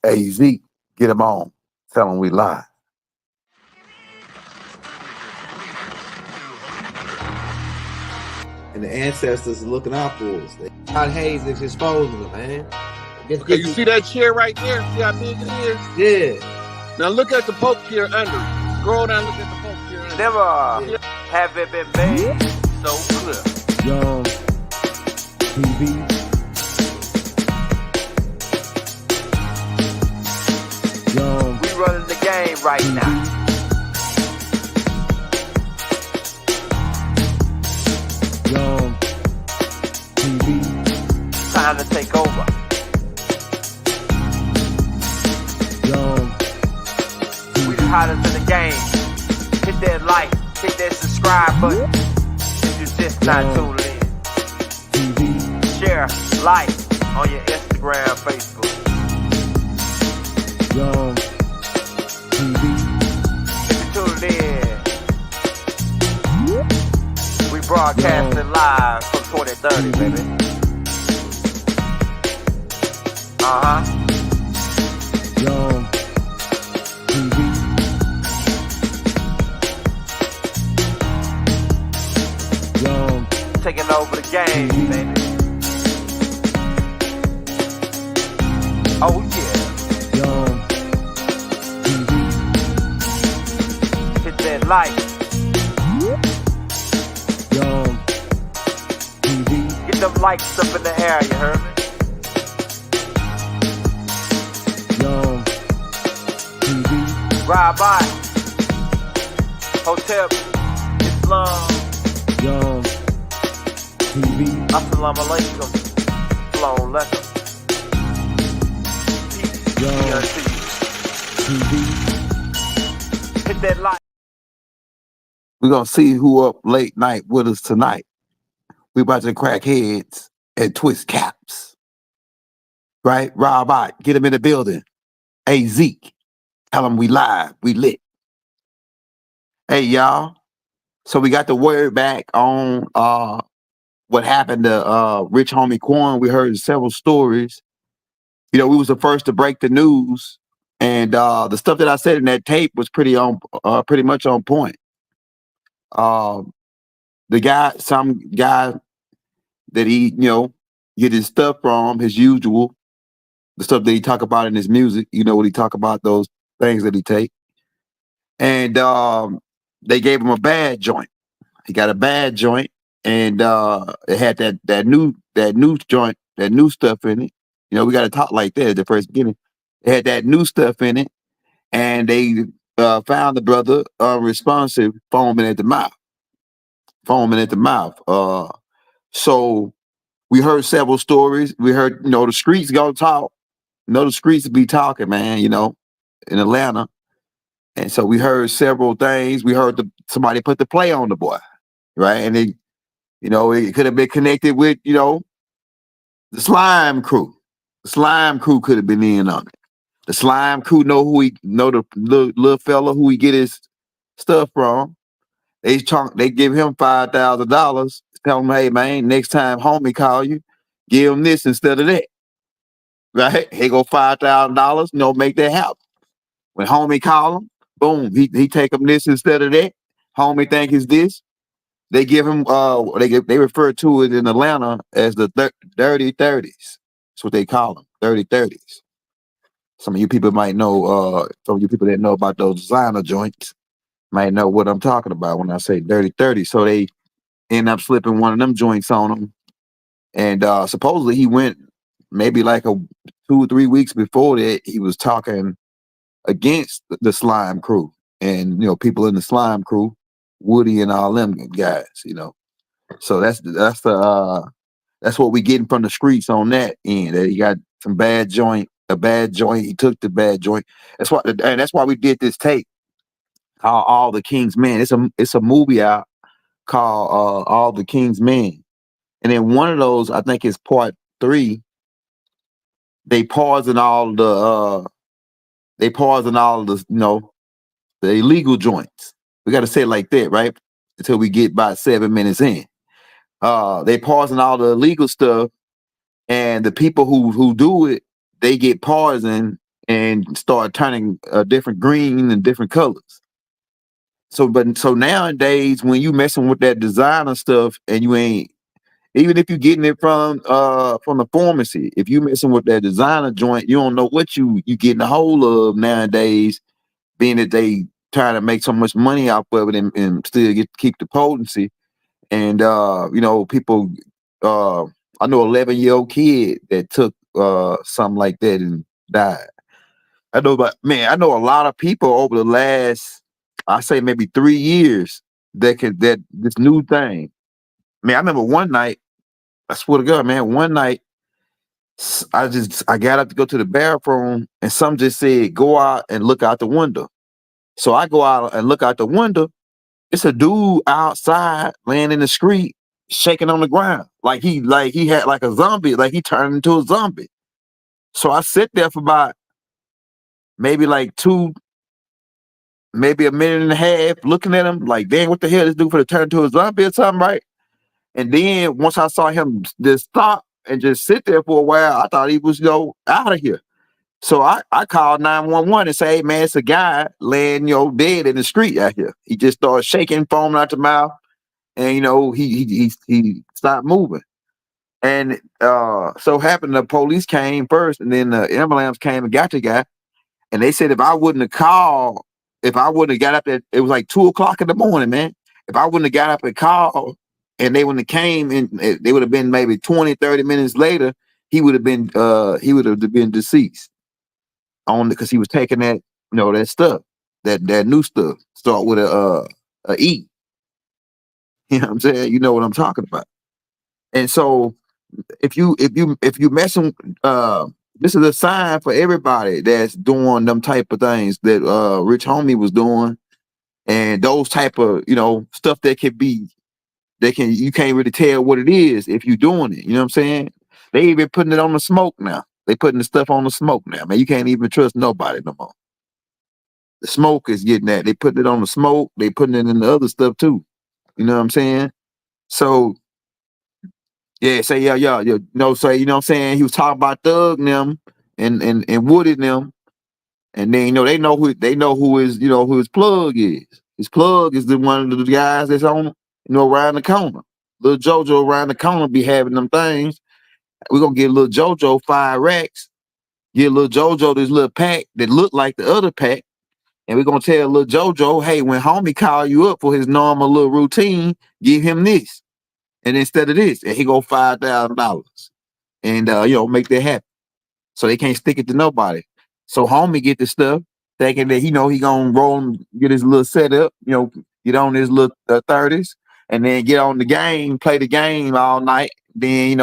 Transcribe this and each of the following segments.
Hey Zeke, get him on. Tell him we live. And the ancestors are looking out for us. God Hayes is exposing them, man. Okay, you see that chair right there? See how big it is? Yeah. Now look at the Pope chair under it. Scroll down, look at the Pope chair under it. Never have it been made so clear. Young TV. Young. We running the game right now. Young TV. Time to take over. Young We the hottest in the game. Hit that like, hit that subscribe button. If you just not tuned in. TV. Share, like on your Instagram, Facebook. Young TV. If you tuned in, we broadcasting live from 2030, baby. Young TV. Young Taking over the game, baby. Oh yeah. Young TV. Hit that like. Young TV. Get them likes up in the air, you heard me? Young TV. Ride by. Hotel Islam. Young TV. Assalamu alaikum. Shalom alaikum. Peace. Young Be unto you. TV. Hit that like. We're gonna see who up late night with us tonight. We about to crack heads and twist caps. Right? Rob out, get him in the building. Hey Zeke, tell him we live, we lit. Hey y'all. So we got the word back on what happened to Rich Homie Quan. We heard several stories. You know, we was the first to break the news, and the stuff that I said in that tape was pretty much on point. Some guy that he, get his stuff from, his usual, the stuff that he talk about in his music, what he talk about, those things that he take. And they gave him a bad joint. He got a bad joint, and it had that new joint, that new stuff in it. We got to talk like that at the first beginning. It had that new stuff in it, and they found the brother unresponsive, foaming at the mouth. So we heard several stories. We heard, the streets gonna talk. The streets be talking, man. In Atlanta. And so we heard several things. We heard somebody put the play on the boy, right? And it could have been connected with, the slime crew. The slime crew could have been in on it. The slime crew know the little fella who he get his stuff from. They give him $5,000. Tell him, hey man, next time homie call you, give him this instead of that. Right? Here go $5,000. Make that happen. When homie call him, boom, he take him this instead of that. Homie think it's this. They give him they refer to it in Atlanta as the dirty 30s. That's what they call them, dirty 30s. Some of you people might know, some of you people that know about those designer joints might know what I'm talking about when I say dirty 30. So they end up slipping one of them joints on him. And supposedly he went maybe like 2 or 3 weeks before that, he was talking against the slime crew and people in the slime crew, Woody and all them guys, So that's what we getting from the streets on that end. That he got a bad joint. He took the bad joint. That's why we did this tape called All the King's Men. It's a movie out called All the King's Men. And then one of those, I think it's part 3. They pausing all the the illegal joints. We got to say it like that, right? Until we get about 7 minutes in. They pausing all the illegal stuff, and the people who do it, they get poisoned and start turning different green and different colors. So nowadays, when you messing with that designer stuff, and you ain't, even if you're getting it from the pharmacy, if you messing with that designer joint, you don't know what you getting a hold of nowadays, being that they trying to make so much money off of it, and still keep the potency. And people, uh I know 11-year-old kid that took something like that and died. I know a lot of people over the last, I say maybe 3 years, that this new thing. Man, I remember one night, I swear to God, man, one night I got up to go to the bathroom, and some just said, go out and look out the window. So I go out and look out the window. It's a dude outside laying in the street, shaking on the ground. Like he had like a zombie, like he turned into a zombie. So I sit there for about maybe like maybe a minute and a half, looking at him like, dang, what the hell this dude for to turn into a zombie or something, right? And then once I saw him just stop and just sit there for a while, I thought he was, out of here. So I called 911 and say, hey man, it's a guy laying, dead in the street out here. He just started shaking, foaming out the mouth, and he stopped moving. And so happened the police came first, and then the ambulance came and got the guy. And they said if I wouldn't have called, if I wouldn't have got up at, it was like 2 o'clock in the morning, man. If I wouldn't have got up and called, and they wouldn't have came, and they would have been maybe 20, 30 minutes later, he would have been deceased. On because he was taking that, that stuff, that new stuff. Start with a E. You know what I'm saying? You know what I'm talking about. And so if you messing, this is a sign for everybody that's doing them type of things that Rich Homie was doing, and those type of stuff that can be, you can't really tell what it is if you're doing it. You know what I'm saying? They even putting it on the smoke now. They putting the stuff on the smoke now, man. You can't even trust nobody no more. The smoke is getting that. They putting it on the smoke. They putting it in the other stuff too. You know what I'm saying? So yeah, say say, you know what I'm saying? He was talking about Thug and them, and Woody and them, and then they know who his plug is. His plug is the one of the guys that's on, around the corner. Little JoJo around the corner be having them things. We're gonna get little JoJo 5 racks, get little JoJo this little pack that look like the other pack, and we're gonna tell little JoJo, hey, when homie call you up for his normal little routine, give him this. And instead of this, and he go $5,000, and make that happen. So they can't stick it to nobody. So homie get the stuff, thinking that he gonna roll and get his little setup, get on his little 30s, and then get on the game, play the game all night. Then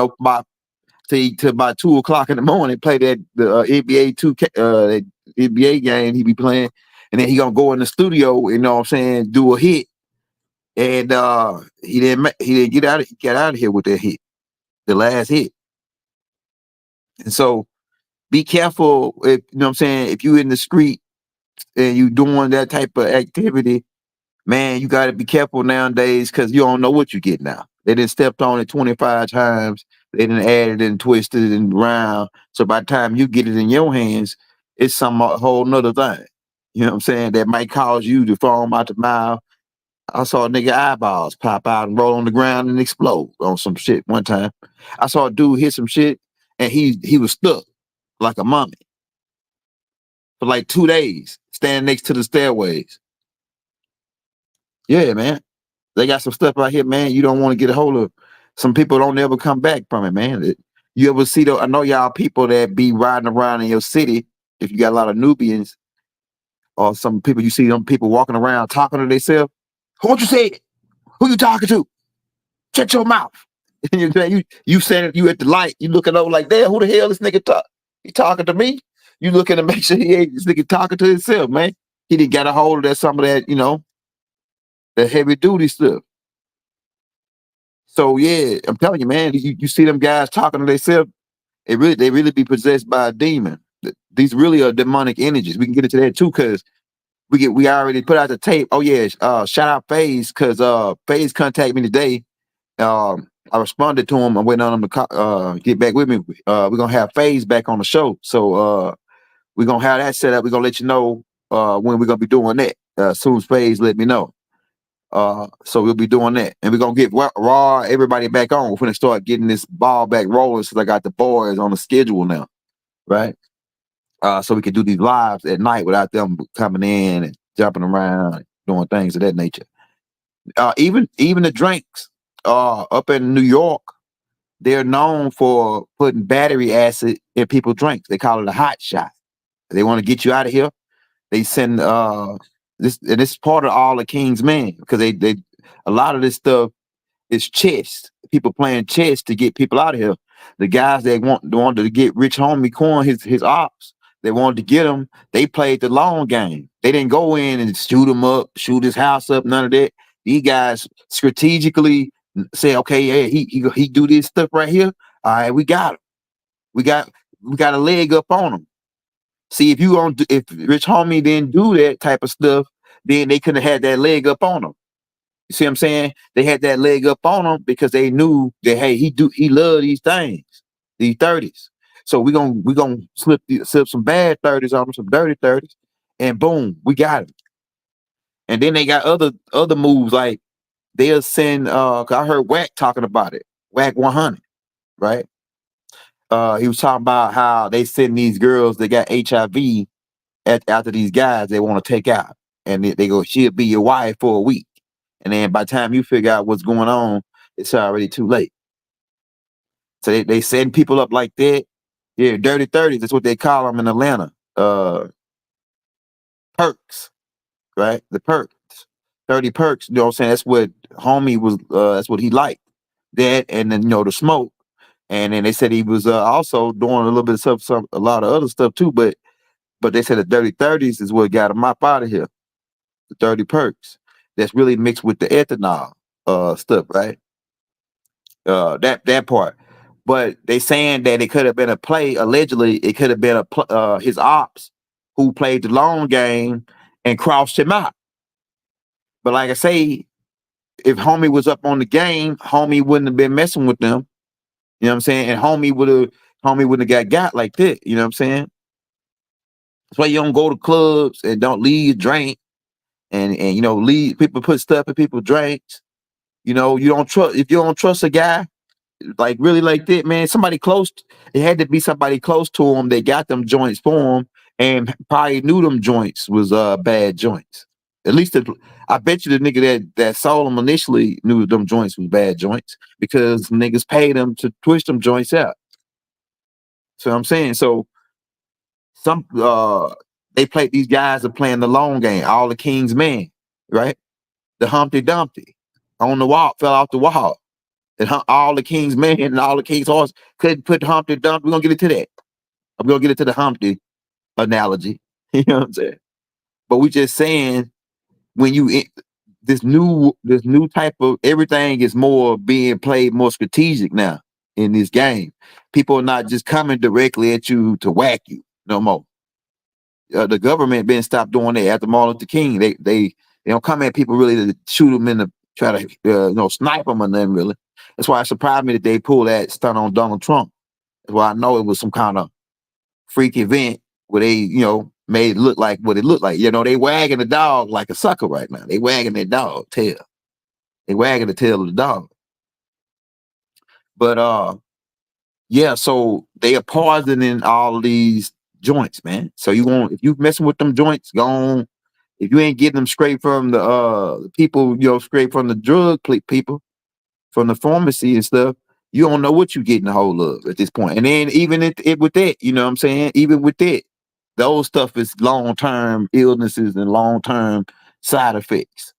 to about 2 o'clock in the morning, play the NBA 2K, that NBA game he be playing, and then he gonna go in the studio, do a hit, and he didn't get out of here with that hit, the last hit. And so be careful, if if you in the street and you doing that type of activity, man, you got to be careful nowadays, because you don't know what you get now. They done stepped on it 25 times. They done added and twisted and round. So by the time you get it in your hands, it's some whole nother thing. You know what I'm saying? That might cause you to foam out the mouth. I saw a nigga eyeballs pop out and roll on the ground and explode on some shit one time. I saw a dude hit some shit, and he was stuck like a mummy for like 2 days, standing next to the stairways. Yeah, man. They got some stuff out here, man. You don't want to get a hold of. Some people don't ever come back from it, man. You ever see I know y'all people that be riding around in your city, if you got a lot of Nubians, or some people, you see them people walking around talking to themselves. What you said? Who you talking to? Shut your mouth. You saying you at the light, you looking over like, damn, who the hell this nigga talk? He talking to me? You looking to make sure he ain't this nigga talking to himself, man. He didn't got a hold of that, some of that, that heavy duty stuff. So yeah, I'm telling you, man, you see them guys talking to themselves, they really be possessed by a demon. These really are demonic energies. We can get into that too, because we already put out the tape. Oh yeah, shout out FaZe, because FaZe contacted me today. I responded to him. I'm waiting on him to get back with me. We're gonna have FaZe back on the show. So We're gonna have that set up. We're gonna let you know when we're gonna be doing that. As soon as Phase let me know. So we'll be doing that, and we're gonna get raw everybody back on. We're gonna start getting this ball back rolling since I got the boys on the schedule now, right? So we can do these lives at night without them coming in and jumping around, and doing things of that nature. Even the drinks up in New York, they're known for putting battery acid in people's drinks. They call it a hot shot. They want to get you out of here. They send this, and this is part of all the King's men, because they a lot of this stuff is chess. People playing chess to get people out of here. The guys that wanted to get Rich Homie Quan, his ops, they wanted to get him. They played the long game. They didn't go in and shoot him up, shoot his house up, none of that. These guys strategically say, okay, yeah, he do this stuff right here. All right, we got him. We got a leg up on him. See, if Rich Homie didn't do that type of stuff, then they couldn't have had that leg up on him. You see what I'm saying? They had that leg up on him because they knew that, hey, he loved these things, these 30s. So we gonna slip some bad 30s on him, some dirty 30s, and boom, we got him. And then they got other moves, like they'll send 'cause I heard Wack talking about it. Wack 100, right? He was talking about how they send these girls that got HIV after these guys they want to take out, and they go, she'll be your wife for a week. And then by the time you figure out what's going on, it's already too late. So they send people up like that. Yeah, dirty 30s. That's what they call them in Atlanta. Perks, right? The perks. 30 perks. You know what I'm saying? That's what Homie was. That's what he liked. That, and then the smoke. And then they said he was also doing a little bit of stuff, a lot of other stuff too. But they said the dirty 30s is what got him up out of here. The 30 perks. That's really mixed with the ethanol stuff, right? That part. But they saying that it could have been a play. Allegedly, it could have been his ops who played the long game and crossed him out. But like I say, if Homie was up on the game, Homie wouldn't have been messing with them. You know what I'm saying? And Homie wouldn't have got like that. You know what I'm saying? That's why you don't go to clubs and don't leave your drink, and leave people, put stuff in people's drinks. You don't trust, if you don't trust a guy like really like that, man. Somebody close. It had to be somebody close to him that got them joints for him, and probably knew them joints was bad joints. At least I bet you the nigga that sold them initially knew them joints was bad joints, because niggas paid them to push them joints out. So I'm saying, so some these guys are playing the long game. All the King's men, right? The Humpty Dumpty on the wall, fell off the wall. And all the King's men and all the King's horse couldn't put Humpty Dumpty. We're gonna get into that. I'm gonna get into the Humpty analogy. You know what I'm saying? But we just saying, when this new type of everything is more being played more strategic now in this game. People are not just coming directly at you to whack you no more. The government been stopped doing that after Martin Luther King. They don't come at people really to shoot them in the try to snipe them or nothing really. That's why it surprised me that they pulled that stunt on Donald Trump. That's why I know it was some kind of freak event where they made it look like what it looked like. They wagging the dog like a sucker right now. They wagging their dog tail. They wagging the tail of the dog. But yeah, so they are poisoning all of these joints, man. So if you messing with them joints, go on. If you ain't getting them straight from the people, straight from the drug people, from the pharmacy and stuff, you don't know what you're getting a hold of at this point. And then even with that, you know what I'm saying? Even with that, those stuff is long-term illnesses and long-term side effects.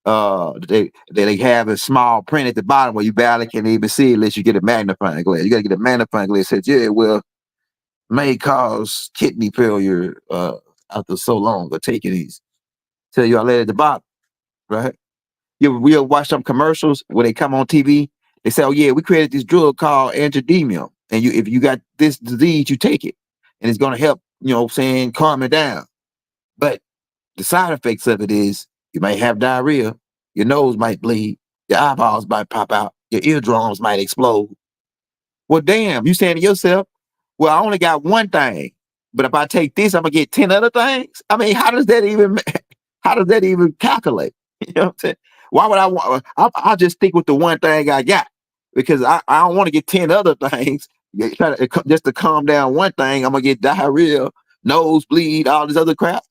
They have a small print at the bottom where you barely can even see it unless you get a magnifying glass. You got to get a magnifying glass that says, yeah, well, may cause kidney failure after so long of taking these. Tell you all that at the bottom, right? We'll watch some commercials where they come on TV. They say, oh, yeah, we created this drug called angioedema. And if you got this disease, you take it. And it's going to help, calm it down. But the side effects of it is you might have diarrhea, your nose might bleed, your eyeballs might pop out, your eardrums might explode. Well, damn, you saying to yourself, well, I only got one thing. But if I take this, I'm gonna get 10 other things. I mean, how does that even calculate? You know what I'm saying? Why would I want? I'll just stick with the one thing I got because I don't want to get 10 other things. Just to calm down one thing, I'm gonna get diarrhea, nosebleed, all this other crap,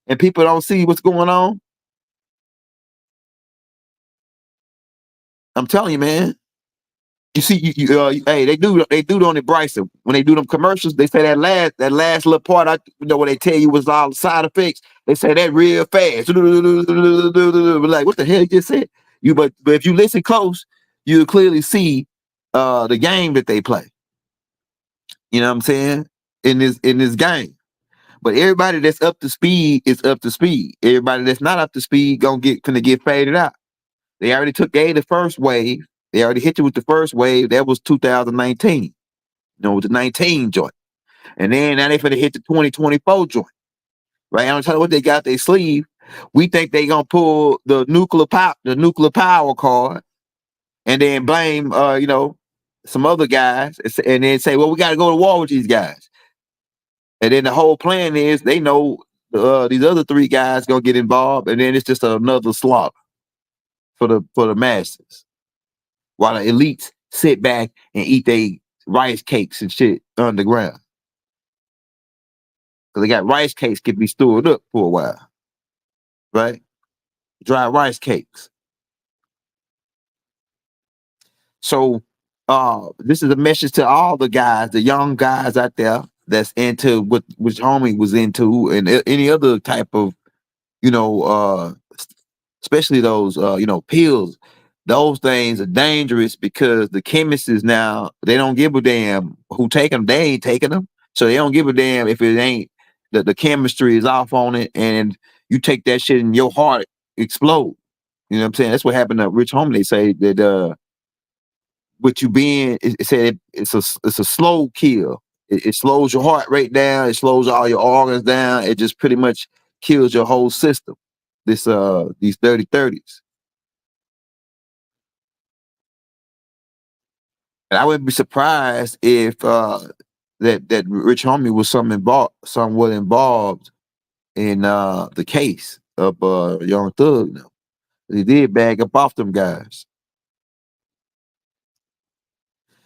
and people don't see what's going on. I'm telling you, man. You see, hey, they do it on the Bryson when they do them commercials. They say that last little part, where they tell you what's all the side effects. They say that real fast. Like, what the hell you just said? But if you listen close, you'll clearly see the game that they play. You know what I'm saying? In this game. But everybody that's up to speed is up to speed. Everybody that's not up to speed gonna get faded out. They already took the first wave. They already hit you with the first wave. That was 2019. With the 19 joint. And then now they finna hit the 2024 joint. Right? I don't tell you what they got their sleeve. We think they gonna pull the nuclear power card and then blame some other guys and then say, well, we gotta go to war with these guys. And then the whole plan is they know these other three guys gonna get involved, and then it's just another slaughter for the masses. While the elites sit back and eat their rice cakes and shit underground. Because they got rice cakes can be stored up for a while. Right? Dry rice cakes. So this is a message to all the guys, the young guys out there that's into what Homie was into and any other type of, especially those pills. Those things are dangerous because the chemists now, they don't give a damn who take them. They ain't taking them. So they don't give a damn if it ain't the chemistry is off on it and you take that shit and your heart explode. You know what I'm saying? That's what happened to Rich Homie. They say that what you being, it said it's a slow kill. It slows your heart rate down. It slows all your organs down. It just pretty much kills your whole system. These 30-30s. And I wouldn't be surprised if that Rich Homie was somewhat involved in the case of Young Thug. He did bag up off them guys.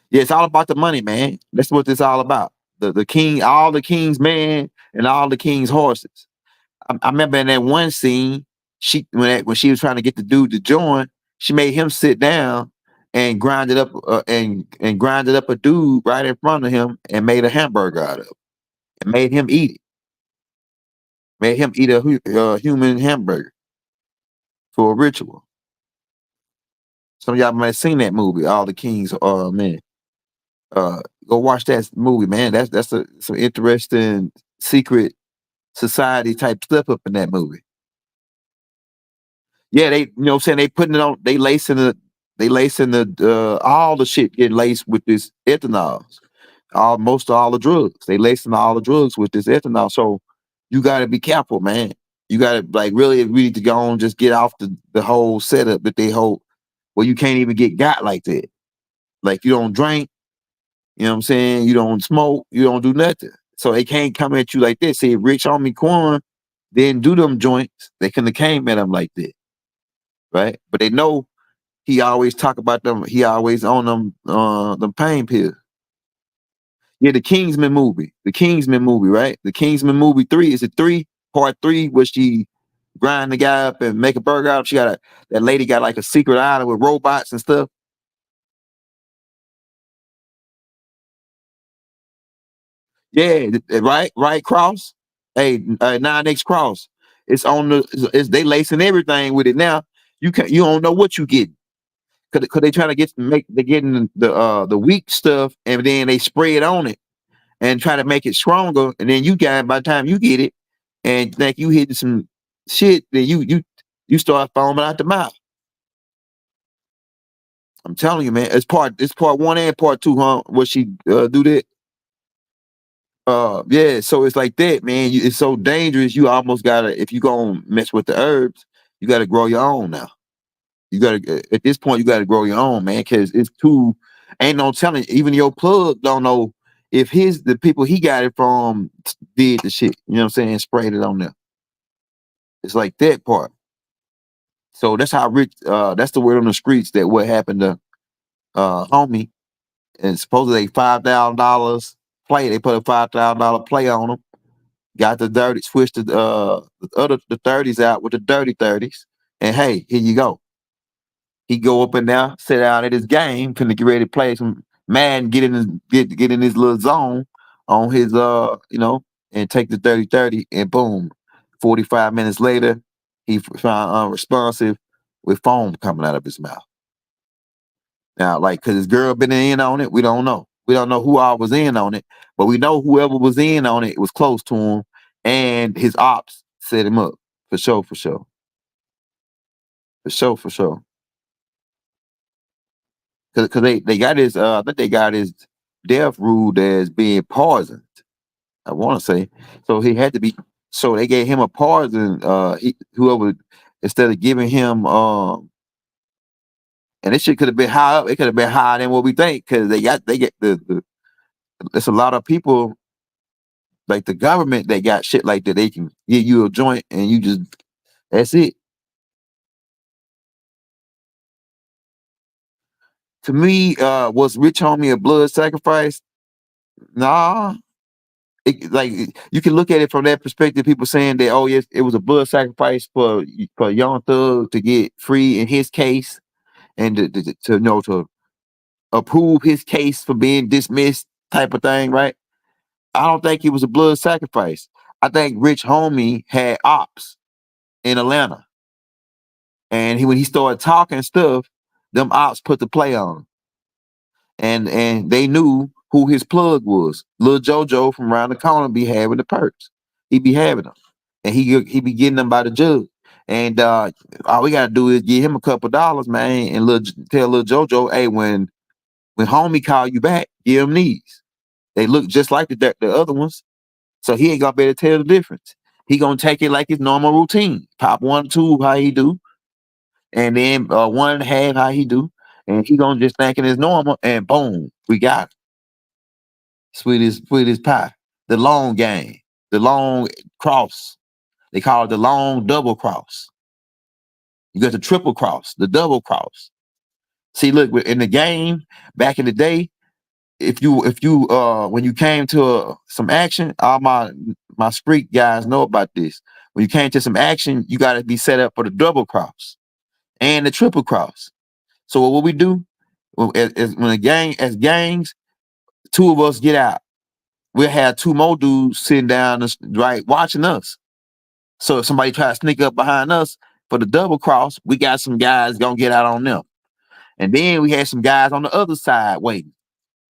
Yeah, it's all about the money, man. That's what it's all about. The king, all the king's men, and all the king's horses. I remember in that one scene, when she was trying to get the dude to join, she made him sit down and grinded up and grinded up a dude right in front of him and made a hamburger out of it and made him eat it. Made him eat a human hamburger for a ritual. Some of y'all might have seen that movie, All the King's Men. Go watch that movie, man. That's some interesting secret society type stuff up in that movie. Yeah, they what I'm saying, they putting it on, they lacing the all the shit getting laced with this ethanol. Most of all the drugs. They lacing all the drugs with this ethanol. So you gotta be careful, man. You gotta really to go on, just get off the whole setup that they hold where you can't even get got like that. Like you don't drink, you know what I'm saying? You don't smoke, you don't do nothing. So they can't come at you like this. See, if Rich Homie Quan didn't do them joints, they couldn't have came at him like that. Right? But they know he always talk about them, he always on them pain pills. Yeah, the Kingsman movie. The Kingsman movie, right? The Kingsman movie 3. Is it 3? Part 3, where she grind the guy up and make a burger out. That lady got like a secret island with robots and stuff. Yeah, right cross. Hey, 9X cross. It's on they lacing everything with it now. You don't know what you get. Cause they trying to they're getting the weak stuff and then they spray it on it and try to make it stronger. And then by the time you get it and think you hitting some shit, then you start foaming out the mouth. I'm telling you, man. It's part 1 and part 2, huh? What she do that? Yeah, so it's like that, man. It's so dangerous. You almost gotta, if you gonna mess with the herbs, you gotta grow your own now. You gotta, at this point, you gotta grow your own, man, because it's too, ain't no telling. Even your plug don't know if the people he got it from did the shit, you know what I'm saying, and sprayed it on there. It's like that part. So that's how Rich. That's the word on the streets that what happened to homie, and supposedly $5,000 play. They put a $5,000 play on him. Got the dirty, switched the 30s out with the dirty 30s, and hey, here you go. He go up and down, sit down at his game, finna get ready to play some Madden, get in his little zone on his and take the 30-30, and boom, 45 minutes later, he found unresponsive with foam coming out of his mouth. Now, like, cause his girl been in on it, we don't know. We don't know who all was in on it, but we know whoever was in on it was close to him, and his ops set him up for sure, for sure, for sure, for sure. Cause they got his I think they got his death ruled as being poisoned. I want to say so he had to be. So they gave him a poison. Whoever instead of giving him and this shit could have been high up. It could have been higher than what we think because they get the. There's a lot of people like the government that got shit like that. They can give you a joint and you just that's it. To me, was Rich Homie a blood sacrifice? Nah. Like you can look at it from that perspective. People saying that, oh yes, it was a blood sacrifice for Young Thug to get free in his case, and to approve his case for being dismissed, type of thing, right? I don't think it was a blood sacrifice. I think Rich Homie had ops in Atlanta, and when he started talking stuff, them ops put the play on him. And they knew who his plug was. Lil JoJo from around the corner be having the perks. He be having them, and he be getting them by the jug. And all we gotta do is give him a couple dollars, man, and tell Lil JoJo, hey, when homie call you back, give him these. They look just like the other ones, so he ain't gonna be able to tell the difference. He gonna take it like his normal routine. Pop 1, 2, how he do, and then 1.5, how he do, and he gonna just think it is normal, and boom, we got it. Sweet as pie. The long game, the long cross. They call it the long double cross. You got the triple cross, the double cross. See, look, in the game back in the day, if you when you came to some action, all my street guys know about this. When you came to some action, you got to be set up for the double cross and the triple cross. So what we do when as gangs, two of us get out, we'll have two more dudes sitting down right watching us. So if somebody try to sneak up behind us for the double cross, we got some guys gonna get out on them. And then we had some guys on the other side waiting.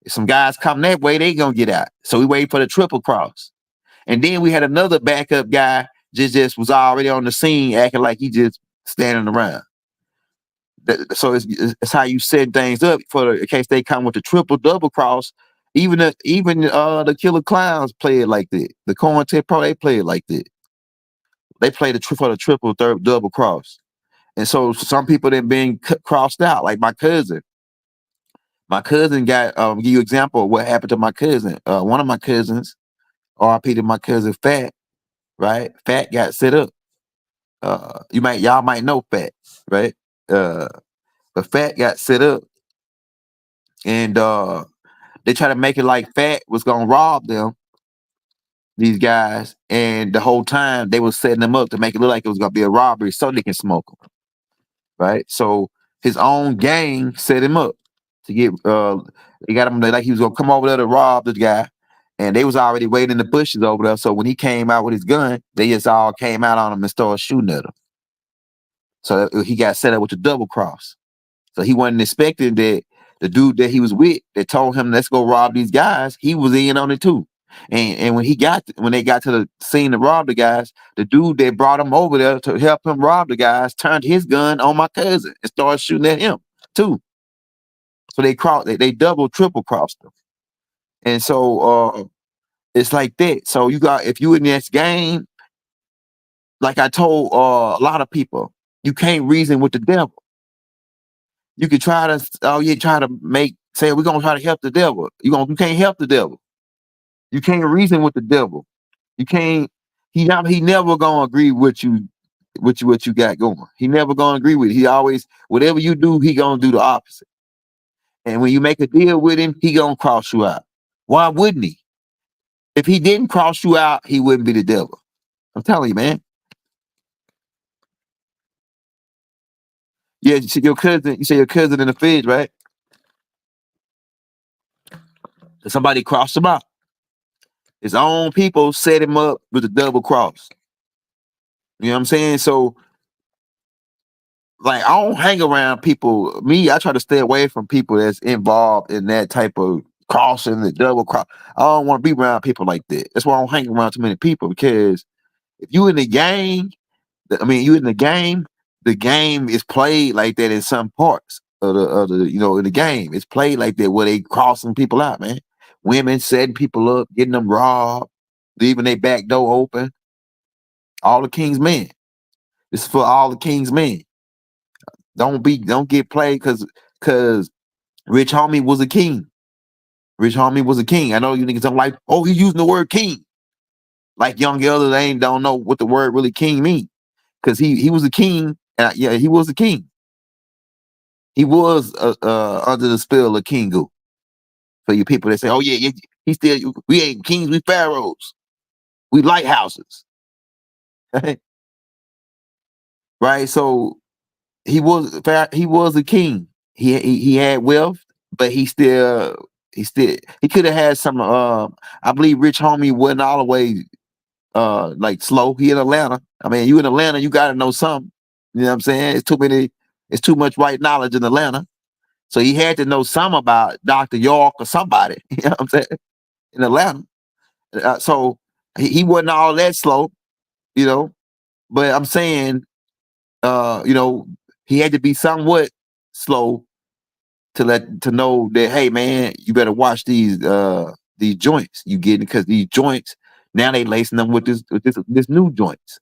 If some guys come that way, they gonna get out. So we wait for the triple cross. And then we had another backup guy just was already on the scene acting like he just standing around. So it's how you set things up in case they come with the triple double cross. Even the Killer Clowns play it like that. The Quartet Pro, they play it like that. They play for the triple double cross. And so some people that been crossed out, like my cousin. My cousin got give you an example of what happened to my cousin. One of my cousins, RP to my cousin Fat, right? Fat got set up. Y'all might know Fat, right? But Fat got set up, and they try to make it like Fat was gonna rob them, these guys, and the whole time they was setting them up to make it look like it was gonna be a robbery so they can smoke them, right? So his own gang set him up to get. They got him like he was gonna come over there to rob the guy, and they was already waiting in the bushes over there. So when he came out with his gun, they just all came out on him and started shooting at him. So he got set up with the double cross. So he wasn't expecting that the dude that he was with that told him let's go rob these guys, he was in on it too. And when they got to the scene to rob the guys, the dude that brought him over there to help him rob the guys turned his gun on my cousin and started shooting at him too. So they double, triple crossed him. And so it's like that. So if you in this game, like I told a lot of people, you can't reason with the devil. You could try to say we're gonna try to help the devil. You can't help the devil. You can't reason with the devil. You can't. He never gonna agree with you. What you got going. He never gonna agree with it. He always whatever you do, he gonna do the opposite. And when you make a deal with him, he gonna cross you out. Why wouldn't he? If he didn't cross you out, he wouldn't be the devil. I'm telling you, man. Yeah, you see your cousin. You say your cousin in the fridge, right? Somebody crossed him out. His own people set him up with a double cross. You know what I'm saying? So, like, I don't hang around people. Me, I try to stay away from people that's involved in that type of crossing, the double cross. I don't want to be around people like that. That's why I don't hang around too many people, because if you in the game, you in the game is played like that in some parts of the in the game. It's played like that where they crossing people out, man. Women setting people up, getting them robbed, leaving their back door open. All the king's men. This is for all the king's men. Don't get played because Rich Homie was a king. Rich Homie was a king. I know you niggas don't like, oh, he's using the word king. Like young elders, they ain't don't know what the word really king mean. Because he was a king. Yeah, he was a king. He was under the spell of Kingu. For you people that say, oh yeah, he still, we ain't kings, we pharaohs. We lighthouses. Right? So he was a king. He had wealth, but he could have had some I believe Rich Homie wasn't all the way like slow. He in Atlanta. I mean, you in Atlanta, you gotta know something. You know what I'm saying? It's too much right knowledge in Atlanta. So he had to know some about Dr. York or somebody. You know what I'm saying? In Atlanta. So he wasn't all that slow, you know. But I'm saying he had to be somewhat slow to know that, hey man, you better watch these joints you getting, because these joints now they lacing them with this new joints.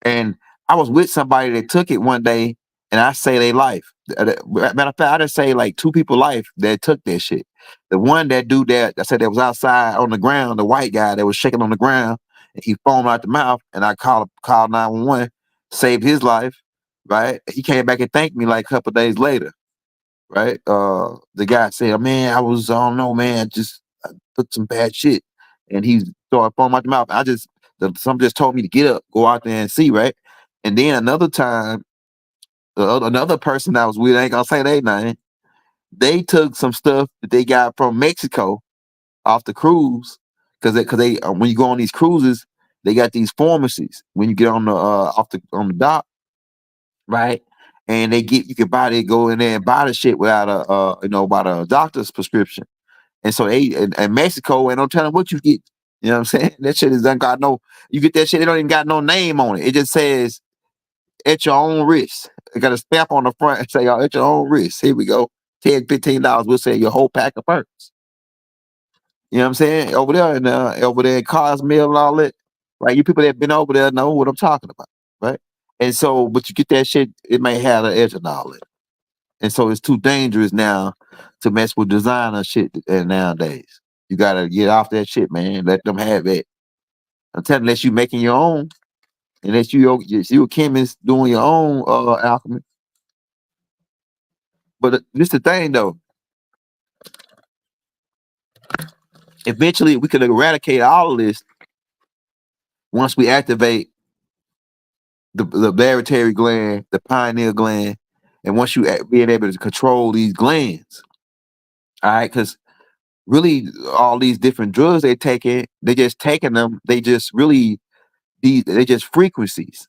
And I was with somebody that took it one day, and I say they life. Matter of fact, I just say like two people life that took that shit. The one that dude that I said that was outside on the ground, the white guy that was shaking on the ground, and he foamed out the mouth, and I called 911, saved his life. Right, he came back and thanked me like a couple of days later. Right, the guy said, "Man, I don't know, man, I took some bad shit," and he started foaming out the mouth. Some just told me to get up, go out there and see, right? And then another time, another person I was with, I ain't gonna say their name, they took some stuff that they got from Mexico off the cruise, because they when you go on these cruises, they got these pharmacies when you get on the on the dock, right? And you can go in there and buy the shit without about a doctor's prescription. And so in Mexico, ain't no telling what you get. You know what I'm saying? That shit is done got no, you get that shit, it don't even got no name on it. It just says at your own risk. It got a stamp on the front and say, "Oh, at your own risk." Here we go. $10, $15, we'll say your whole pack of perks. You know what I'm saying? Over there in Cosmill and all that. Right? You people that been over there know what I'm talking about. Right? And so, but you get that shit, it may have an edge and all that. And so it's too dangerous now to mess with designer shit nowadays. You gotta get off that shit, man. Let them have it. I'm telling you, unless you making your own, unless you a chemist doing your own alchemy. But this the thing though. Eventually, we could eradicate all of this once we activate the barytary gland, the pineal gland, and once you being able to control these glands. All right, because really all these different drugs they taking, they just taking them. They just really they just frequencies.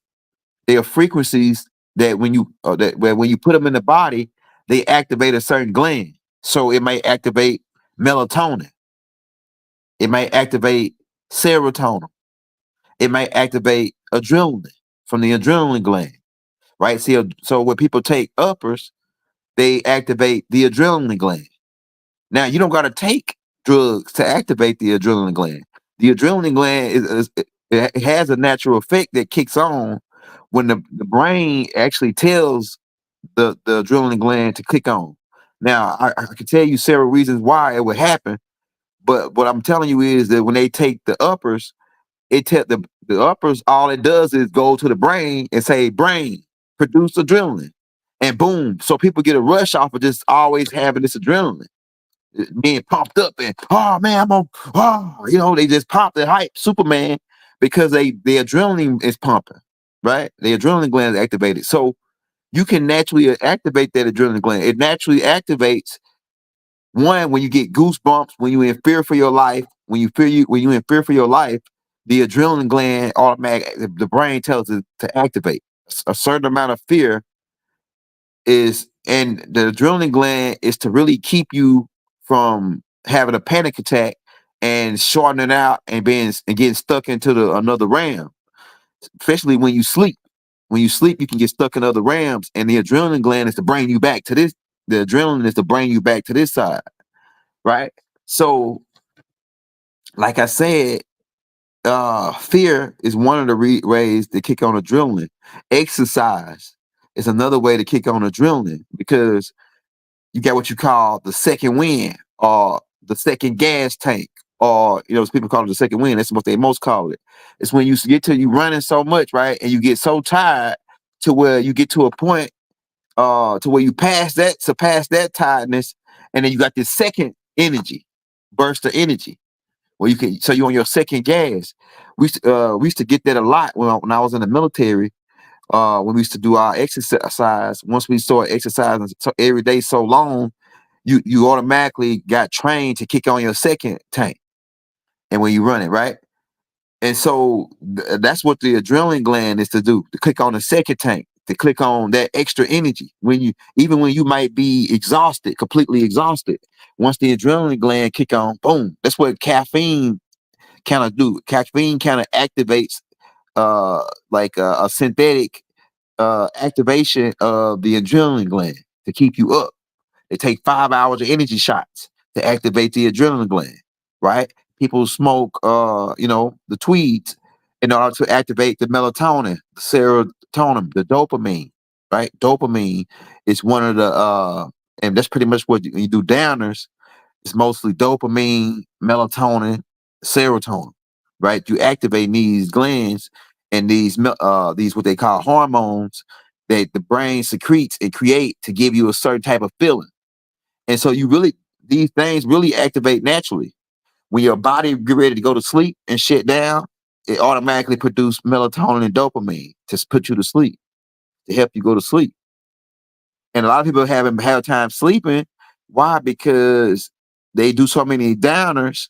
They are frequencies that when you put them in the body, they activate a certain gland. So it may activate melatonin. It may activate serotonin. It may activate adrenaline from the adrenaline gland. Right. So when people take uppers, they activate the adrenaline gland. Now you don't got to take drugs to activate the adrenaline gland. The adrenaline gland it has a natural effect that kicks on when the brain actually tells the adrenaline gland to kick on. Now I can tell you several reasons why it would happen, But what I'm telling you is that when they take the uppers, it tell the uppers, all it does is go to the brain and say, brain, produce adrenaline. And boom. So people get a rush off of just always having this adrenaline being pumped up and they just pop the hype Superman because the adrenaline is pumping, right? The adrenaline gland is activated. So you can naturally activate that adrenaline gland. It naturally activates one when you get goosebumps, when you're in fear for your life, when you're in fear for your life, the adrenaline gland automatic, the brain tells it to activate. A certain amount of fear and the adrenaline gland is to really keep you from having a panic attack and shortening out and getting stuck into another realm, especially when you sleep. When you sleep, you can get stuck in other realms, and the adrenaline gland is to bring you back to this. The adrenaline is to bring you back to this side, right? So, like I said, fear is one of the ways to kick on adrenaline. Exercise is another way to kick on adrenaline because you got what you call the second wind or the second gas tank, or people call it the second wind. That's what they most call it. It's when you get to you running so much, right, and you get so tired to where you get to a point to where you surpass that tiredness, and then you got this second energy, burst of energy, where you're on your second gas. We used to get that a lot when I was in the military. When we used to do our exercise, once we started exercising every day so long, you automatically got trained to kick on your second tank, and when you run it, right? And so that's what the adrenaline gland is to do, to click on the second tank, to click on that extra energy. Even when you might be exhausted, completely exhausted, once the adrenaline gland kick on, boom, that's what caffeine kind of do. Caffeine kind of activates like a synthetic activation of the adrenaline gland to keep you up. They take 5 hours of energy shots to activate the adrenaline gland, right? People smoke, the tweeds in order to activate the melatonin, the serotonin, the dopamine, right? Dopamine is one of and that's pretty much what you do downers. It's mostly dopamine, melatonin, serotonin, right? You activate these glands and these what they call hormones that the brain secretes and create to give you a certain type of feeling. And so these things really activate naturally. When your body get ready to go to sleep and shut down, it automatically produces melatonin and dopamine to put you to sleep, to help you go to sleep. And a lot of people haven't had time sleeping. Why? Because they do so many downers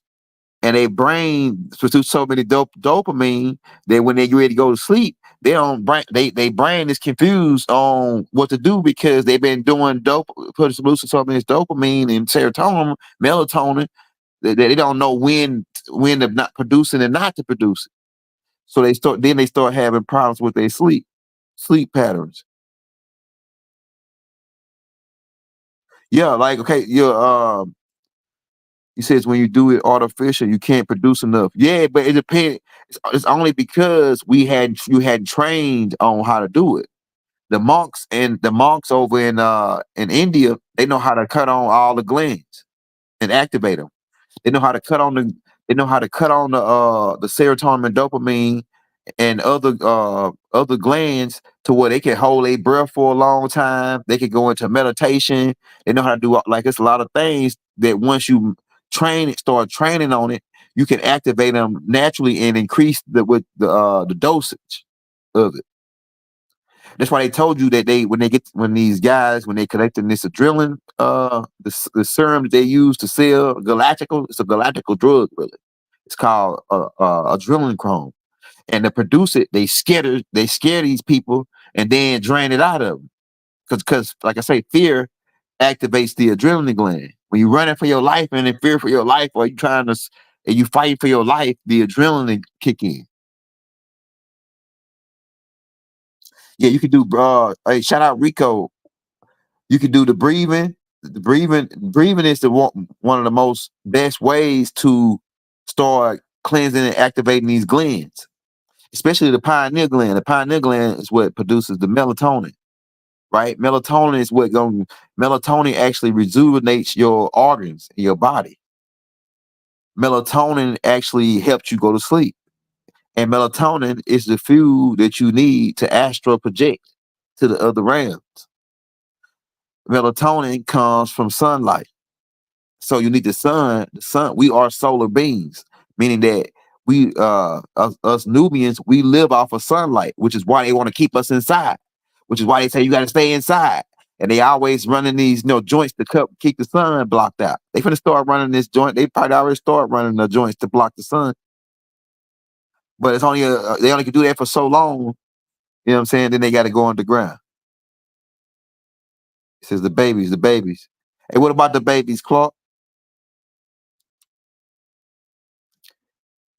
and their brain produce so many dopamine that when they get ready to go to sleep, they don't they brain is confused on what to do because they've been doing producing so many dopamine and serotonin, melatonin, that they don't know when to not producing and not to produce it. So they start having problems with their sleep patterns. Yeah, like okay, you says when you do it artificial, you can't produce enough. Yeah, but it depends. It's only because you had trained on how to do it. The monks over in India, they know how to cut on all the glands and activate them. They know how to cut on the serotonin and dopamine and other glands to where they can hold their breath for a long time. They can go into meditation. They know how to do like it's a lot of things that once you start training on it, you can activate them naturally and increase the dosage of it. That's why they told you that when they collecting this adrenaline, the serum that they use to sell galactical, it's a galactical drug, really. It's called adrenaline chrome. And to produce it, they scare these people and then drain it out of them. Because like I say, fear activates the adrenaline gland. When you're running for your life and in fear for your life, or and you fighting for your life, the adrenaline kick in. Yeah, you could do. Hey, shout out Rico. You could do the breathing. Breathing is one of the most best ways to start cleansing and activating these glands, especially the pineal gland. The pineal gland is what produces the melatonin, right? Melatonin actually rejuvenates your organs in your body. melatonin actually helps you go to sleep. And melatonin is the fuel that you need to astral project to the other realms. Melatonin comes from sunlight. So you need the sun. The sun, we are solar beings, meaning that we us Nubians, we live off of sunlight, which is why they want to keep us inside, which is why they say you got to stay inside. And they always running these joints to keep the sun blocked out. They finna start running this joint. They probably already start running the joints to block the sun. But it's only they only can do that for so long. You know what I'm saying? Then they got to go underground. It says the babies, the babies. Hey, what about the babies, Clark?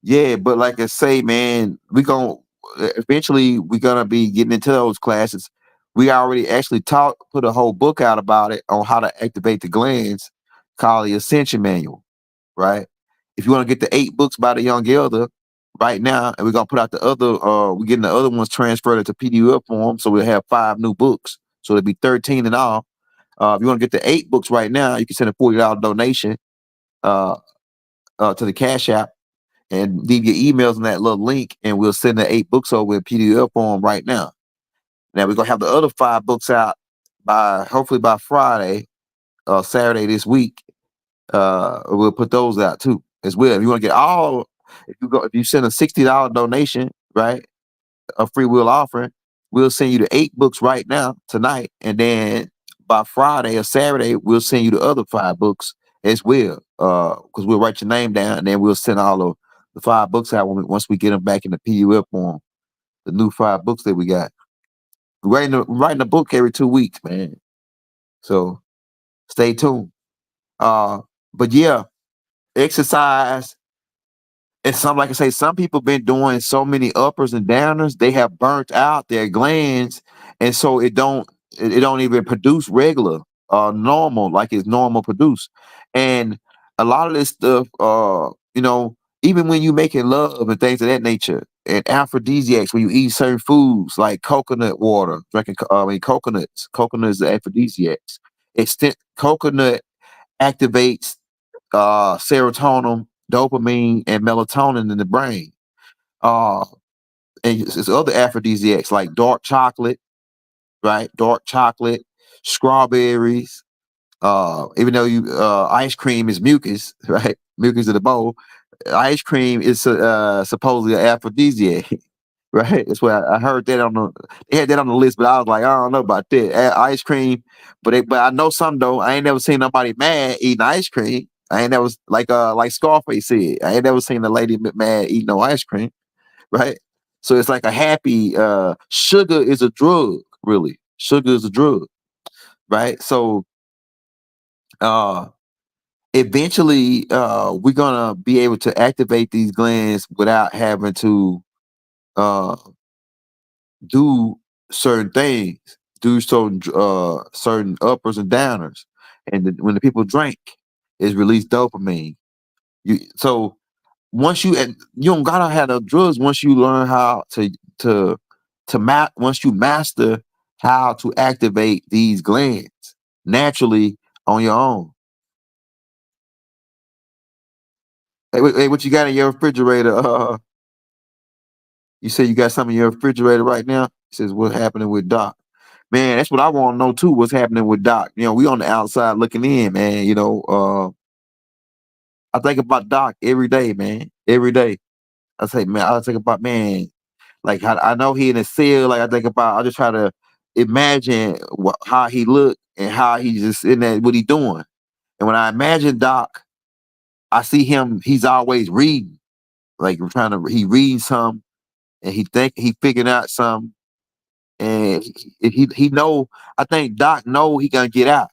Yeah, but like I say, man, we're gonna be getting into those classes. We already actually put a whole book out about it on how to activate the glands, called the Ascension Manual, right? If you want to get the 8 books by the Young Elder right now, and we're gonna put out the other, we're getting the other ones transferred into PDF form, so we'll have 5 new books, so it'll be 13 in all. If you want to get the 8 books right now, you can send a $40 donation uh, to the Cash App and leave your emails in that little link, and we'll send the 8 books over in PDF form right now. Now we're gonna have the other 5 books out hopefully by Friday, Saturday this week. We'll put those out too as well. If you want to get if you send a $60 donation, right, a free will offering, we'll send you the 8 books right now tonight, and then by Friday or Saturday we'll send you the other 5 books as well. Because we'll write your name down, and then we'll send all of the 5 books out once we get them back in the PDF form. The new 5 books that we got. We're writing a book every 2 weeks, man. So stay tuned. But yeah, exercise. And like I say, some people been doing so many uppers and downers, they have burnt out their glands, and so it don't even produce regular, normal, like it's normal produce. And a lot of this stuff, even when you making love and things of that nature, and aphrodisiacs, when you eat certain foods like coconut water, drinking, coconuts are aphrodisiacs. Coconut activates serotonin, dopamine, and melatonin in the brain. And it's other aphrodisiacs like dark chocolate, right? Dark chocolate, strawberries. Even though ice cream is mucus, right? Mucus in the bowl. Ice cream is supposedly an aphrodisiac, right? That's what I heard that they had that on the list, but I was like, I don't know about that. Ice cream, but I know some though. I ain't never seen nobody mad eating ice cream. I ain't never like Scarface said. I ain't never seen a lady mad eating no ice cream, right? So it's like a happy sugar is a drug, really. Sugar is a drug, right? So eventually we're gonna be able to activate these glands without having to do certain things, do certain uppers and downers. And when the people drink, it's released dopamine. So once you don't gotta have the drugs once you learn how once you master how to activate these glands naturally on your own. Hey, what you got in your refrigerator? You say you got something in your refrigerator right now? It says what's happening with Doc. Man, that's what I want to know too. What's happening with Doc? We on the outside looking in, man. I think about Doc every day, man. Every day. I think about, man, like I know he in a cell. Like I just try to imagine how he looked and how he's just in that, what he doing. And when I imagine Doc, I see him. He's always reading, like he reading something, and he figuring out something, and he know. I think Doc know he gonna get out.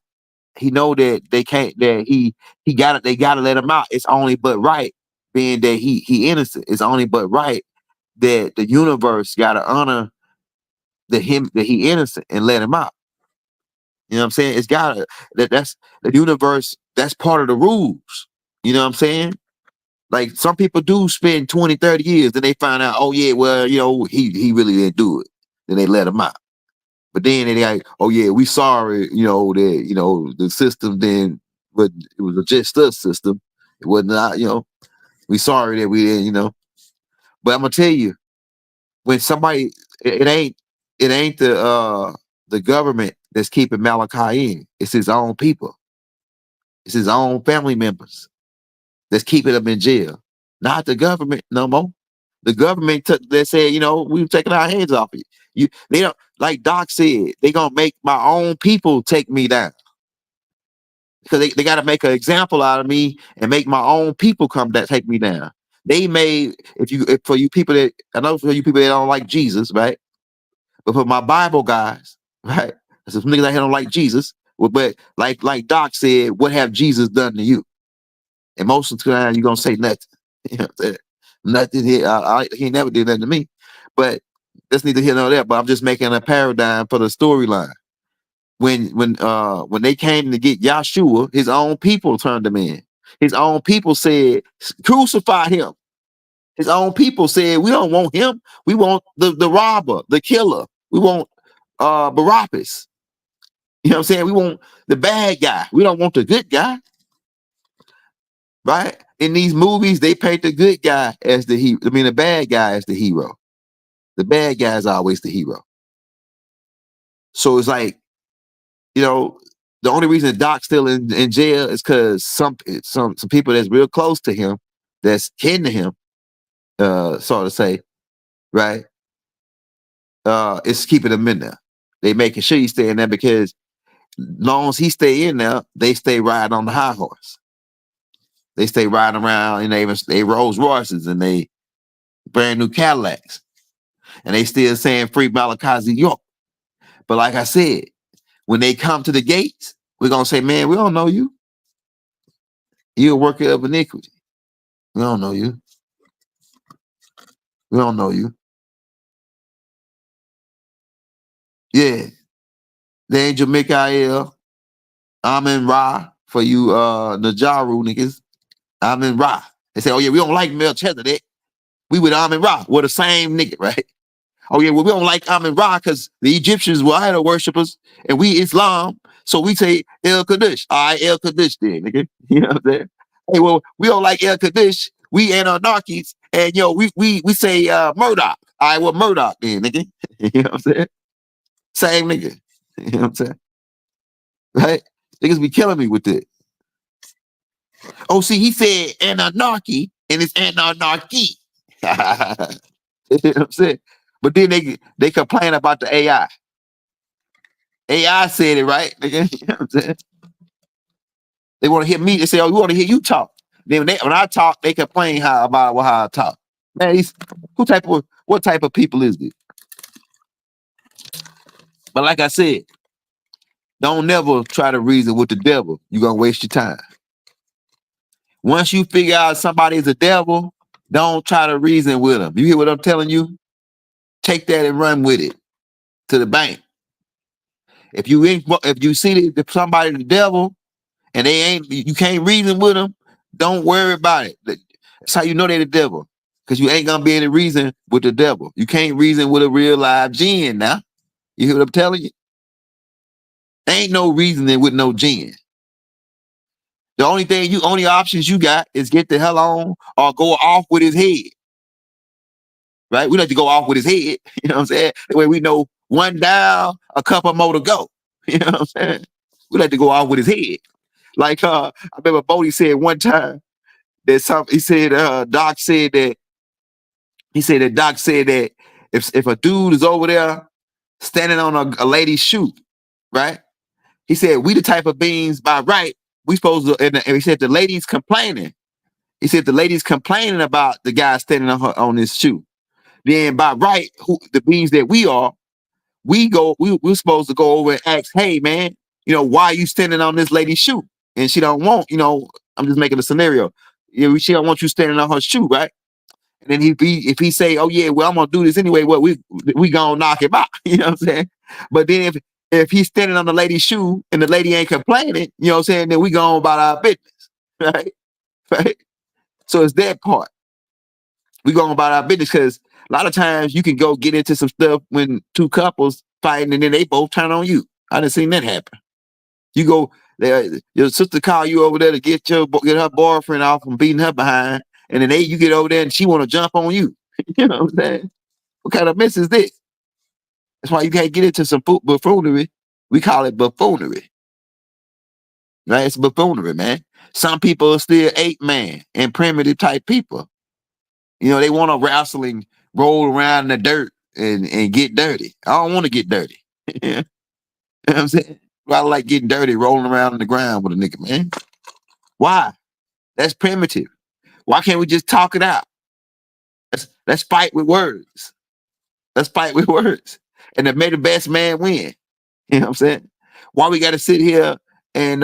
He know that they can't. That he got it. They gotta let him out. It's only but right, being that he innocent. It's only but right that the universe gotta honor that he innocent and let him out. You know what I'm saying? It's gotta that's the universe. That's part of the rules. You know what I'm saying? Like some people do spend 20, 30 years, then they find out, oh yeah, well, he really didn't do it. Then they let him out. But then they like, oh yeah, we sorry, that the system then, but it was a just us system. It wasn't not. We sorry that we didn't, you know. But I'm gonna tell you, when somebody, it ain't the government that's keeping Malachi in. It's his own people. It's his own family members that's keeping him in jail. Not the government no more. The government they said, you know, we've taken our hands off of you. They don't, like Doc said, they gonna make my own people take me down. Because they got to make an example out of me and make my own people come that take me down. They made, if for you people that, I know for you people that don't like Jesus, right? But for my Bible guys, right? Some niggas out here don't like Jesus, but like Doc said, what have Jesus done to you? And most of the time you're gonna say nothing. You know what I'm saying? Nothing here. He never did nothing to me. But that's neither here nor there. But I'm just making a paradigm for the storyline. When they came to get Yahshua, his own people turned him in. His own people said, crucify him. His own people said, we don't want him. We want the robber, the killer. We want Barabbas. You know what I'm saying? We want the bad guy. We don't want the good guy. Right? In these movies, they paint the good guy as the hero. I mean, the bad guy as the hero. The bad guy is always the hero. So it's like, you know, the only reason Doc's still in jail is because some people that's real close to him, that's kin to him, so to say, right? It's keeping him in there. They making sure he's staying there because long as he stay in there, they stay riding on the high horse. They stay riding around and they Rolls Royces and they brand new Cadillacs. And they still saying free Malachi Z York. But like I said, when they come to the gates, we're gonna say, man, we don't know you. You're a worker of iniquity. We don't know you. We don't know you. Yeah. The angel Mikael, I'm in Ra for you Najaru niggas. I'm in Ra. They say, oh yeah, we don't like Melchizedek. We with Amin Ra. We're the same nigga, right? Oh yeah, well, we don't like Amin Ra because the Egyptians were idol worshippers and we Islam. So we say El Kaddish. All right, El Kaddish then, nigga. You know what I'm saying? Hey, well, we don't like El Kaddish. We anarchies. And yo, we say Murdoch. All right, well, Murdoch then, nigga. You know what I'm saying? Same nigga. You know what I'm saying? Right? Niggas be killing me with it. Oh, see, he said anarchy and it's anarchy. You know what I'm saying? But then they complain about the AI. AI said it, right? You know what I'm saying? They want to hear me. They say, oh, we want to hear you talk. Then when I talk, they complain about how I talk. Man, what type of people is this? But like I said, don't never try to reason with the devil. You're going to waste your time. Once you figure out somebody is a devil, don't try to reason with them. You hear what I'm telling you? Take that and run with it to the bank. If you see somebody the devil and you can't reason with them, don't worry about it. That's how you know they're the devil. Because you ain't gonna be able to reason with the devil. You can't reason with a real live jinn now. You hear what I'm telling you? There ain't no reasoning with no jinn. The only options you got is get the hell on or go off with his head. Right? We like to go off with his head. You know what I'm saying? That way we know one down, a couple more to go. You know what I'm saying? We like to go off with his head. Like I remember Bodie said one time that he said Doc said that if a dude is over there standing on a lady's shoe, right? He said we the type of beings by right we supposed to, and he said the lady's complaining. He said the lady's complaining about the guy standing on his shoe. Then by right, the beings that we are, we're supposed to go over and ask, hey man, you know, why are you standing on this lady's shoe? And she don't want, you know, I'm just making a scenario. You know, she don't want you standing on her shoe, right? And then if he say, oh yeah, well, I'm gonna do this anyway, well, we gonna knock him out. You know what I'm saying? But then if he's standing on the lady's shoe and the lady ain't complaining, you know what I'm saying, then we go on about our business. Right? Right? So it's that part. We go on about our business because a lot of times you can go get into some stuff when two couples fighting and then they both turn on you. I done seen that happen. You go there, your sister call you over there to get her boyfriend off from beating her behind, And then you get over there and she want to jump on you. You know what I'm saying? What kind of mess is this? That's why you can't get into some buffoonery. We call it buffoonery. Right? It's buffoonery, man. Some people are still ape man and primitive type people. You know, they want to wrestling, roll around in the dirt and get dirty. I don't want to get dirty. You know what I'm saying? I like getting dirty, rolling around in the ground with a nigga, man. Why? That's primitive. Why can't we just talk it out? Let's fight with words. Let's fight with words. And then may the best man win. You know what I'm saying? Why we got to sit here and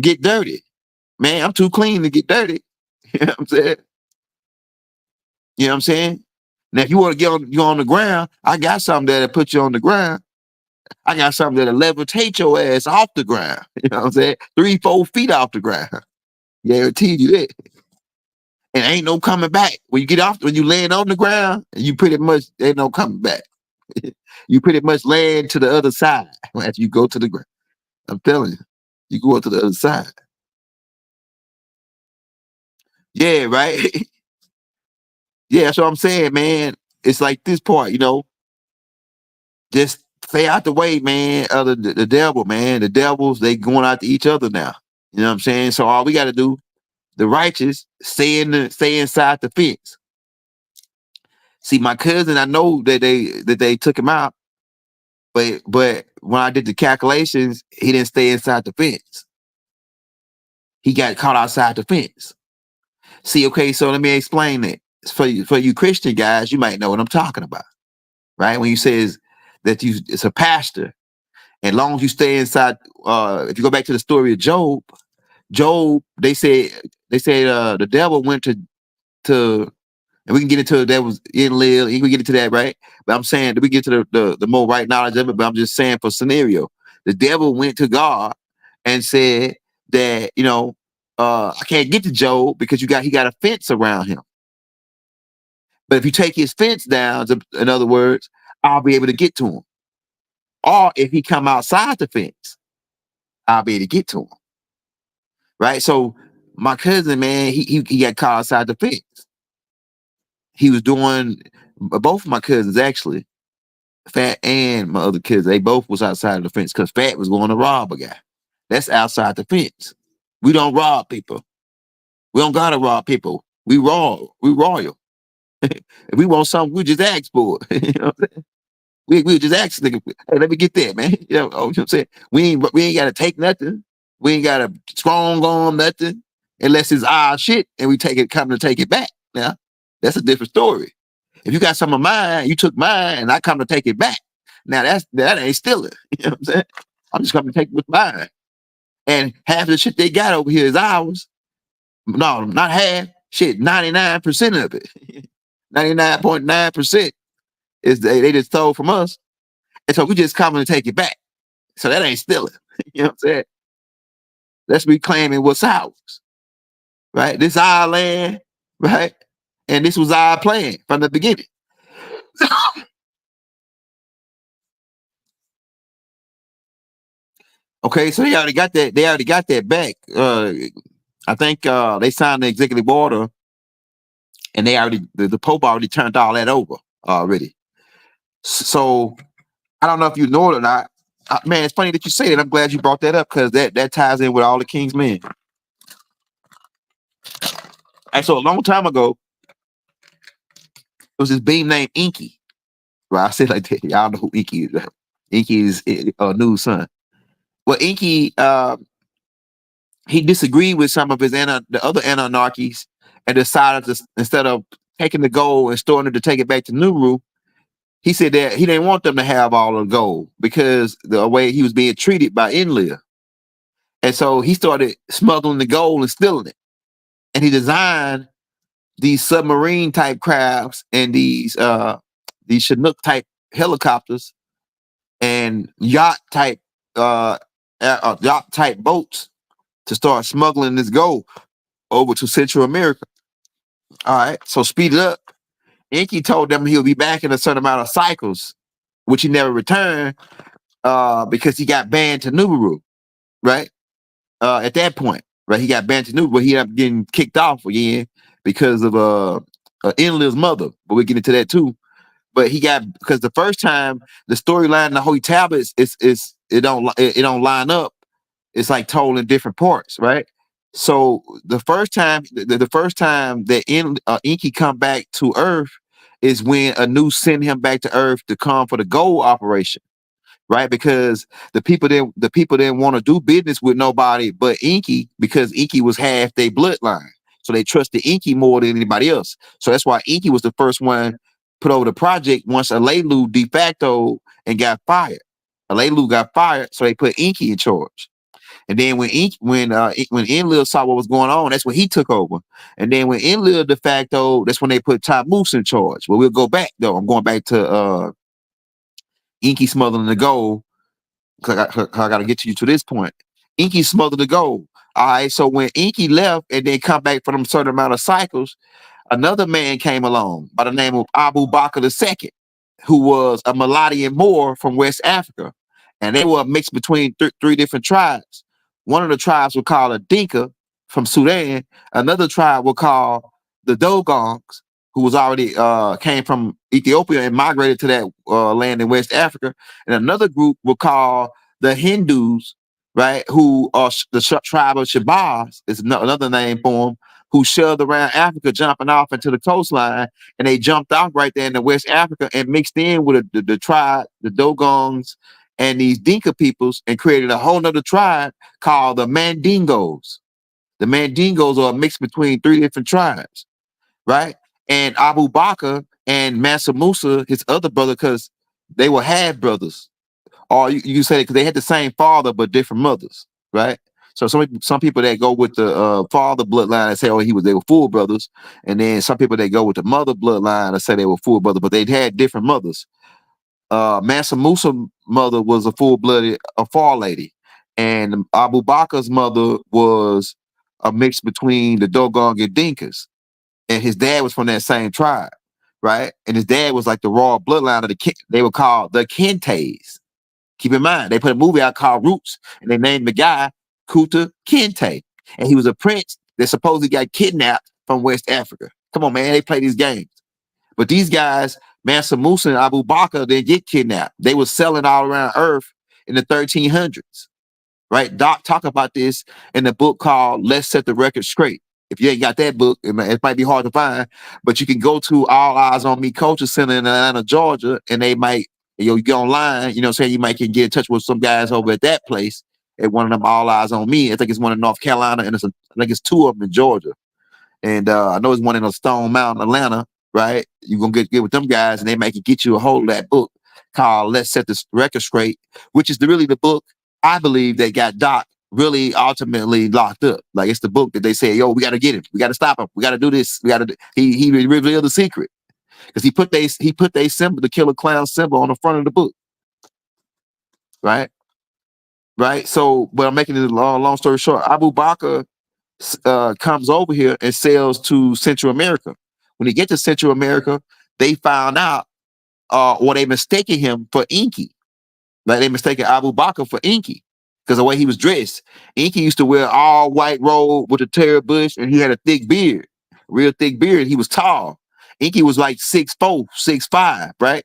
get dirty? Man, I'm too clean to get dirty. You know what I'm saying? You know what I'm saying? Now, if you want to get you on the ground, I got something that'll put you on the ground. I got something that'll levitate your ass off the ground. You know what I'm saying? 3-4 feet off the ground. Guarantee you that. And ain't no coming back. When you get off, when you land on the ground, you pretty much ain't no coming back. You pretty much land to the other side after you go to the ground. I'm telling you, you go up to the other side. Yeah, right. Yeah, that's what I'm saying, man. It's like this part, you know. Just stay out the way, man, of the devil, man. The devils, they going out to each other now. You know what I'm saying? So all we got to do, the righteous, stay inside the fence. See, my cousin, I know that they took him out, but when I did the calculations, he didn't stay inside the fence. He got caught outside the fence. See, okay, so let me explain it. For you Christian guys, you might know what I'm talking about, right? When you says that it's a pastor, and long as you stay inside, if you go back to the story of Job, they said the devil went to, and we can get into that was in live, we can get into that, right? But I'm saying that we get to the more right knowledge of it, but I'm just saying for scenario, the devil went to God and said that, you know, I can't get to Job because he got a fence around him. But if you take his fence down, in other words, I'll be able to get to him. Or if he come outside the fence, I'll be able to get to him. Right? So my cousin, man, he got caught outside the fence. He was doing, both of my cousins actually, Fat and my other kids, they both was outside of the fence because Fat was going to rob a guy. That's outside the fence. We don't rob people. We don't gotta rob people. We royal. If we want something, we just ask for it. You know what I'm saying? We just ask nigga, hey, let me get that, man. You know what I'm saying? We ain't gotta take nothing. We ain't gotta strong on nothing unless it's our shit and we come to take it back. Now, that's a different story. If you got some of mine, you took mine and I come to take it back. Now that ain't stealing. You know what I'm saying? I'm just coming to take what's mine. And half of the shit they got over here is ours. No, not half. Shit, 99% of it. 99.9% is they just stole from us. And so we just coming to take it back. So that ain't stealing. You know what I'm saying? That's reclaiming what's ours. Right? This our land, right? And this was our plan from the beginning. Okay, so they already got that back. I think they signed the executive order and the Pope already turned all that over already. So I don't know if you know it or not. Man, it's funny that you say that. I'm glad you brought that up because that ties in with all the King's men. And so a long time ago, there was this beam named Inky. Well, I said like that. Y'all know who Inky is. Right? Inky is News son. Well, Inky, he disagreed with some of the other anarchies and decided to, instead of taking the gold and storing it to take it back to Nuru, he said that he didn't want them to have all the gold because the way he was being treated by Enlil. And so he started smuggling the gold and stealing it. And he designed these submarine type crafts and these Chinook type helicopters and yacht type boats to start smuggling this gold over to Central America. All right, so speed it up. Inky told them he'll be back in a certain amount of cycles, which he never returned because he got banned to Nubaru, right? At that point, right? He got banned to Nubaru, but he ended up getting kicked off again because of Enlil's mother, but we'll get into that too. But he got, because the first time the storyline in the Holy Tablets it don't line up. It's like told in different parts, right? So the first time that Inky come back to Earth is when Anu sent him back to Earth to come for the gold operation, right? Because the people didn't want to do business with nobody but Inky, because Inky was half their bloodline. So they trusted Inky more than anybody else. So that's why Inky was the first one put over the project once Alelu de facto and got fired. Alelu got fired, so they put Inky in charge. And then when Enlil saw what was going on, that's when he took over. And then when Enlil de facto, that's when they put Top Moose in charge. Well, we'll go back though. I'm going back to Inky smuggling the gold, because I got to get to you to this point. Inky smothered the gold. All right. So when Inky left and then come back for them certain amount of cycles, another man came along by the name of Abu Bakr II, who was a Melodian Moor from West Africa. And they were a mix between three different tribes. One of the tribes was called a Dinka from Sudan. Another tribe was called the Dogongs, who was already came from Ethiopia and migrated to that land in West Africa. And another group were called the Hindus, right? Who are the tribe of Shabazz is another name for them, who shoved around Africa, jumping off into the coastline, and they jumped off right there in the West Africa and mixed in with the tribe, the Dogongs, and these Dinka peoples, and created a whole nother tribe called the Mandingos. The Mandingos are a mix between three different tribes, right? And Abu Bakr and Mansa Musa, his other brother, because they were half brothers, or you say because they had the same father but different mothers, right? So some people that go with the father bloodline and say, oh, they were full brothers, and then some people that go with the mother bloodline and say they were full brothers, but they had different mothers. Mansa Musa's mother was a full-blooded Afar lady, and Abu Bakr's mother was a mix between the Dogong and Dinkas, and his dad was from that same tribe, right? And his dad was like the raw bloodline of they were called the Kentes. Keep in mind, they put a movie out called Roots, and they named the guy Kuta Kinte, and he was a prince that supposedly got kidnapped from West Africa. Come on, man, they play these games. But these guys, Mansa Musa and Abu Bakr, didn't get kidnapped. They were selling all around Earth in the 1300s, right? Doc talk about this in the book called Let's Set the Record Straight. If you ain't got that book, it might be hard to find, but you can go to All Eyes on Me Culture Center in Atlanta, Georgia, and they might, you go online, you know what I'm saying? You might can get in touch with some guys over at that place at one of them All Eyes on Me. I think it's one in North Carolina, and I think it's two of them in Georgia. And I know it's one in a Stone Mountain, Atlanta, right? You're going to get with them guys, and they make it get you a hold of that book called Let's Set This Record Straight, which is really the book, I believe, that got Doc really ultimately locked up. Like, it's the book that they say, yo, we got to get him. We got to stop him. We got to do this. We got to. He revealed the secret because he put they symbol, the Killer Clown symbol, on the front of the book, right? Right. So, but I'm making it a long story short. Abu Bakr comes over here and sells to Central America. When he gets to Central America, they found out, or they mistaken him for Inky. Like, they mistaken Abu Bakr for Inky because the way he was dressed. Inky used to wear all white robe with a terror bush, and he had a thick beard, real thick beard. He was tall. Inky was like 6'4", 6'5", right?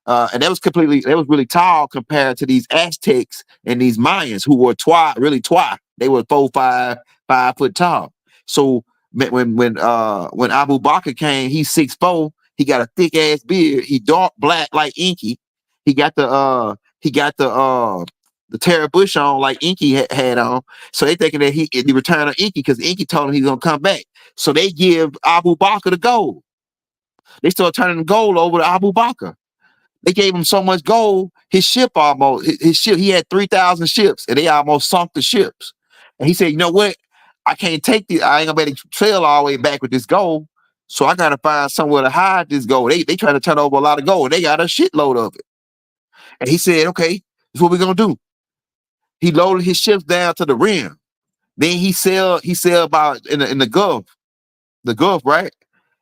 And that was really tall compared to these Aztecs and these Mayans who were really twi. They were 4'5", 5 foot tall. So when Abu Bakr came, he's 6'4". He got a thick ass beard. He dark black like Inky. He got the Terra Bush on like Inky had on. So they thinking that he returned on Inky because Inky told him he's gonna come back. So they give Abu Bakr the gold. They start turning the gold over to Abu Bakr. They gave him so much gold, his ship, he had 3,000 ships, and they almost sunk the ships. And he said, you know what? I can't take this. I ain't gonna be able to sail all the way back with this gold. So I gotta find somewhere to hide this gold. They trying to turn over a lot of gold. They got a shitload of it. And he said, okay, that's what we're gonna do. He loaded his ships down to the rim. Then he sailed about in the Gulf, right?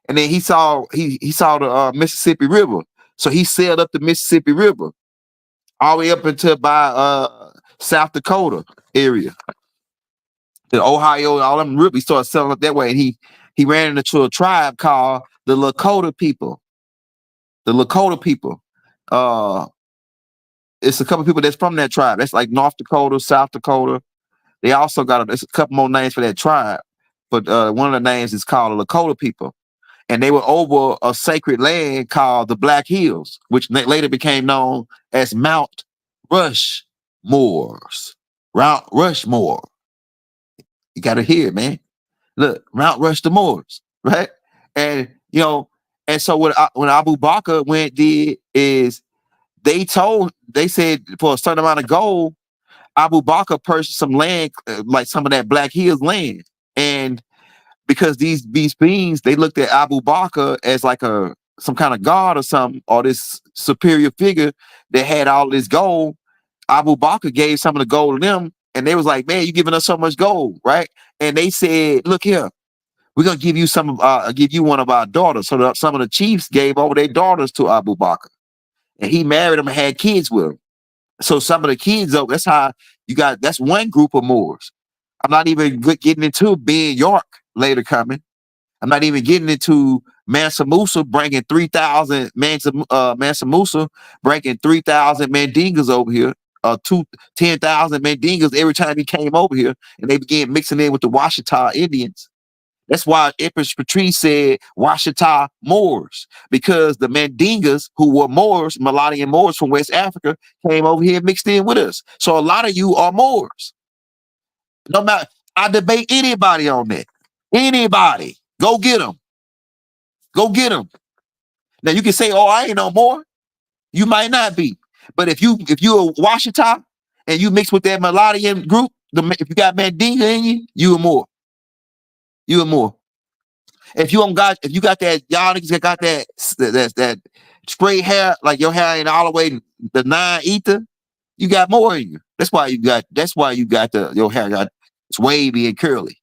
And then he saw the Mississippi River. So he sailed up the Mississippi River all the way up into by South Dakota area. The Ohio, all them rivers, he started sailing up that way. And he ran into a tribe called the Lakota people. The Lakota people. It's a couple people that's from that tribe. That's like North Dakota, South Dakota. They also got there's a couple more names for that tribe, but one of the names is called the Lakota people, and they were over a sacred land called the Black Hills, which later became known as Mount Rushmores. Mount Rushmore. You got to hear it, man. Look, Mount Rushmores, right? And and so when Abu Bakr did is they said for a certain amount of gold, Abu Bakr purchased some land, like some of that Black Hills land. And because these beings, they looked at Abu Bakr as like some kind of god or something, or this superior figure that had all this gold. Abu Bakr gave some of the gold to them, and they was like, man, you giving us so much gold, right? And they said, look here, we're gonna give you give you one of our daughters. So some of the chiefs gave over their daughters to Abu Bakr, and he married them and had kids with them. So some of the kids, that's how that's one group of Moors. I'm not even getting into Ben York later coming. I'm not even getting into Mansa Musa bringing 3,000 Mansa Musa bringing 3,000 Mandingas over here, 10,000 Mandingas every time he came over here, and they began mixing in with the Washita Indians. That's why Empress Patrice said Washita Moors, because the Mandingas, who were Moors, Melodian Moors from West Africa, came over here and mixed in with us. So a lot of you are Moors. No matter, I debate anybody on that. Anybody. Go get them. Go get them. Now you can say, oh, I ain't no Moor. You might not be. But if you're a Washita and you mix with that Melodian group, if you got Mandinga in you, you a Moor. You a Moor. If you got that, y'all niggas got that straight hair, like your hair ain't all the way the 9 ether, you got more in you. That's why you got your hair it's wavy and curly.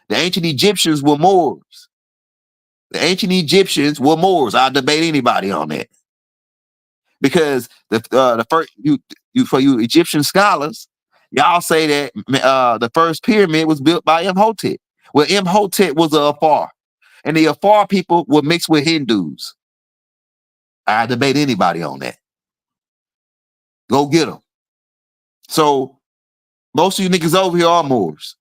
The ancient Egyptians were Moors. The ancient Egyptians were Moors. I'll debate anybody on that. Because the first for you Egyptian scholars, y'all say that the first pyramid was built by Imhotep. Well, Imhotep was a Afar, and the Afar people were mixed with Hindus. I debate anybody on that. Go get them. So most of you niggas over here are Moors.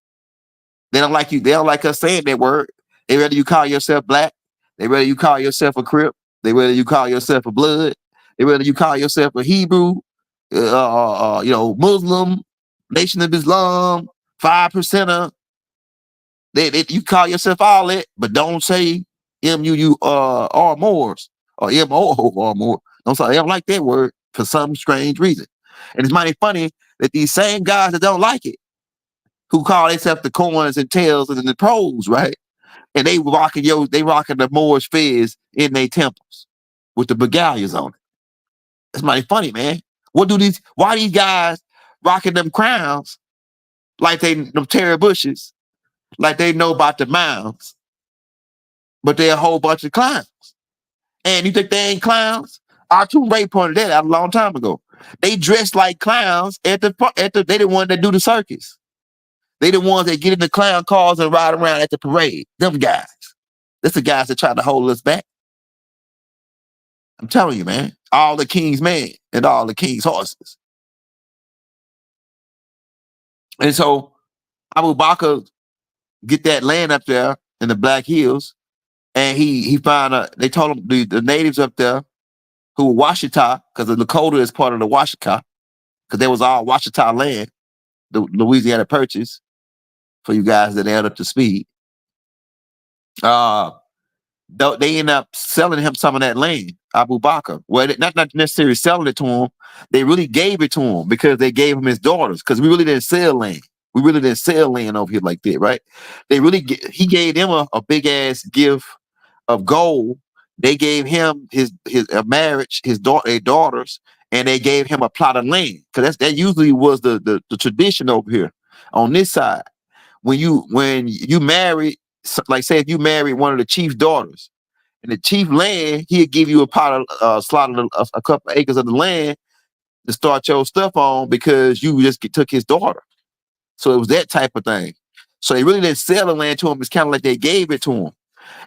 They don't like you. They don't like us saying that word. They rather you call yourself black. They rather you call yourself a Crip. They rather you call yourself a Blood. They rather you call yourself a Hebrew, Muslim, Nation of Islam, 5%er. You call yourself all that, but don't say are Moors or MO or more. Don't say, I don't like that word for some strange reason. And it's mighty funny that these same guys that don't like it, who call themselves the corns and tails and the pros, right? And they rocking the Moorish fez in their temples with the begalias on it. It's mighty funny, man. Why these guys rocking them crowns like them Terry Bushes, like they know about the mounds, but they're a whole bunch of clowns. And you think they ain't clowns? R2 Ray pointed that out a long time ago. They dress like clowns they the one that do the circus. They the ones that get in the clown cars and ride around at the parade. Them guys. That's the guys that try to hold us back. I'm telling you, man. All the king's men and all the king's horses. And so Abu Bakr get that land up there in the Black Hills, and he found they told him the natives up there who were Washita, because the Lakota is part of the Washita, because there was all Washita land, the Louisiana Purchase, for you guys that add up to speed. They end up selling him some of that land, Abu Bakr. Well, not necessarily selling it to him. They really gave it to him because they gave him his daughters, because we really didn't sell land. We really didn't sell land over here like that, right? He gave them a big ass gift of gold. They gave him his marriage, their daughters, and they gave him a plot of land, because that usually was the tradition over here on this side. When you marry, like say if you marry one of the chief's daughters, and the chief land, he'd give you a a couple of acres of the land to start your stuff on, because you just took his daughter. So it was that type of thing. So they really didn't sell the land to him. It's kind of like they gave it to him.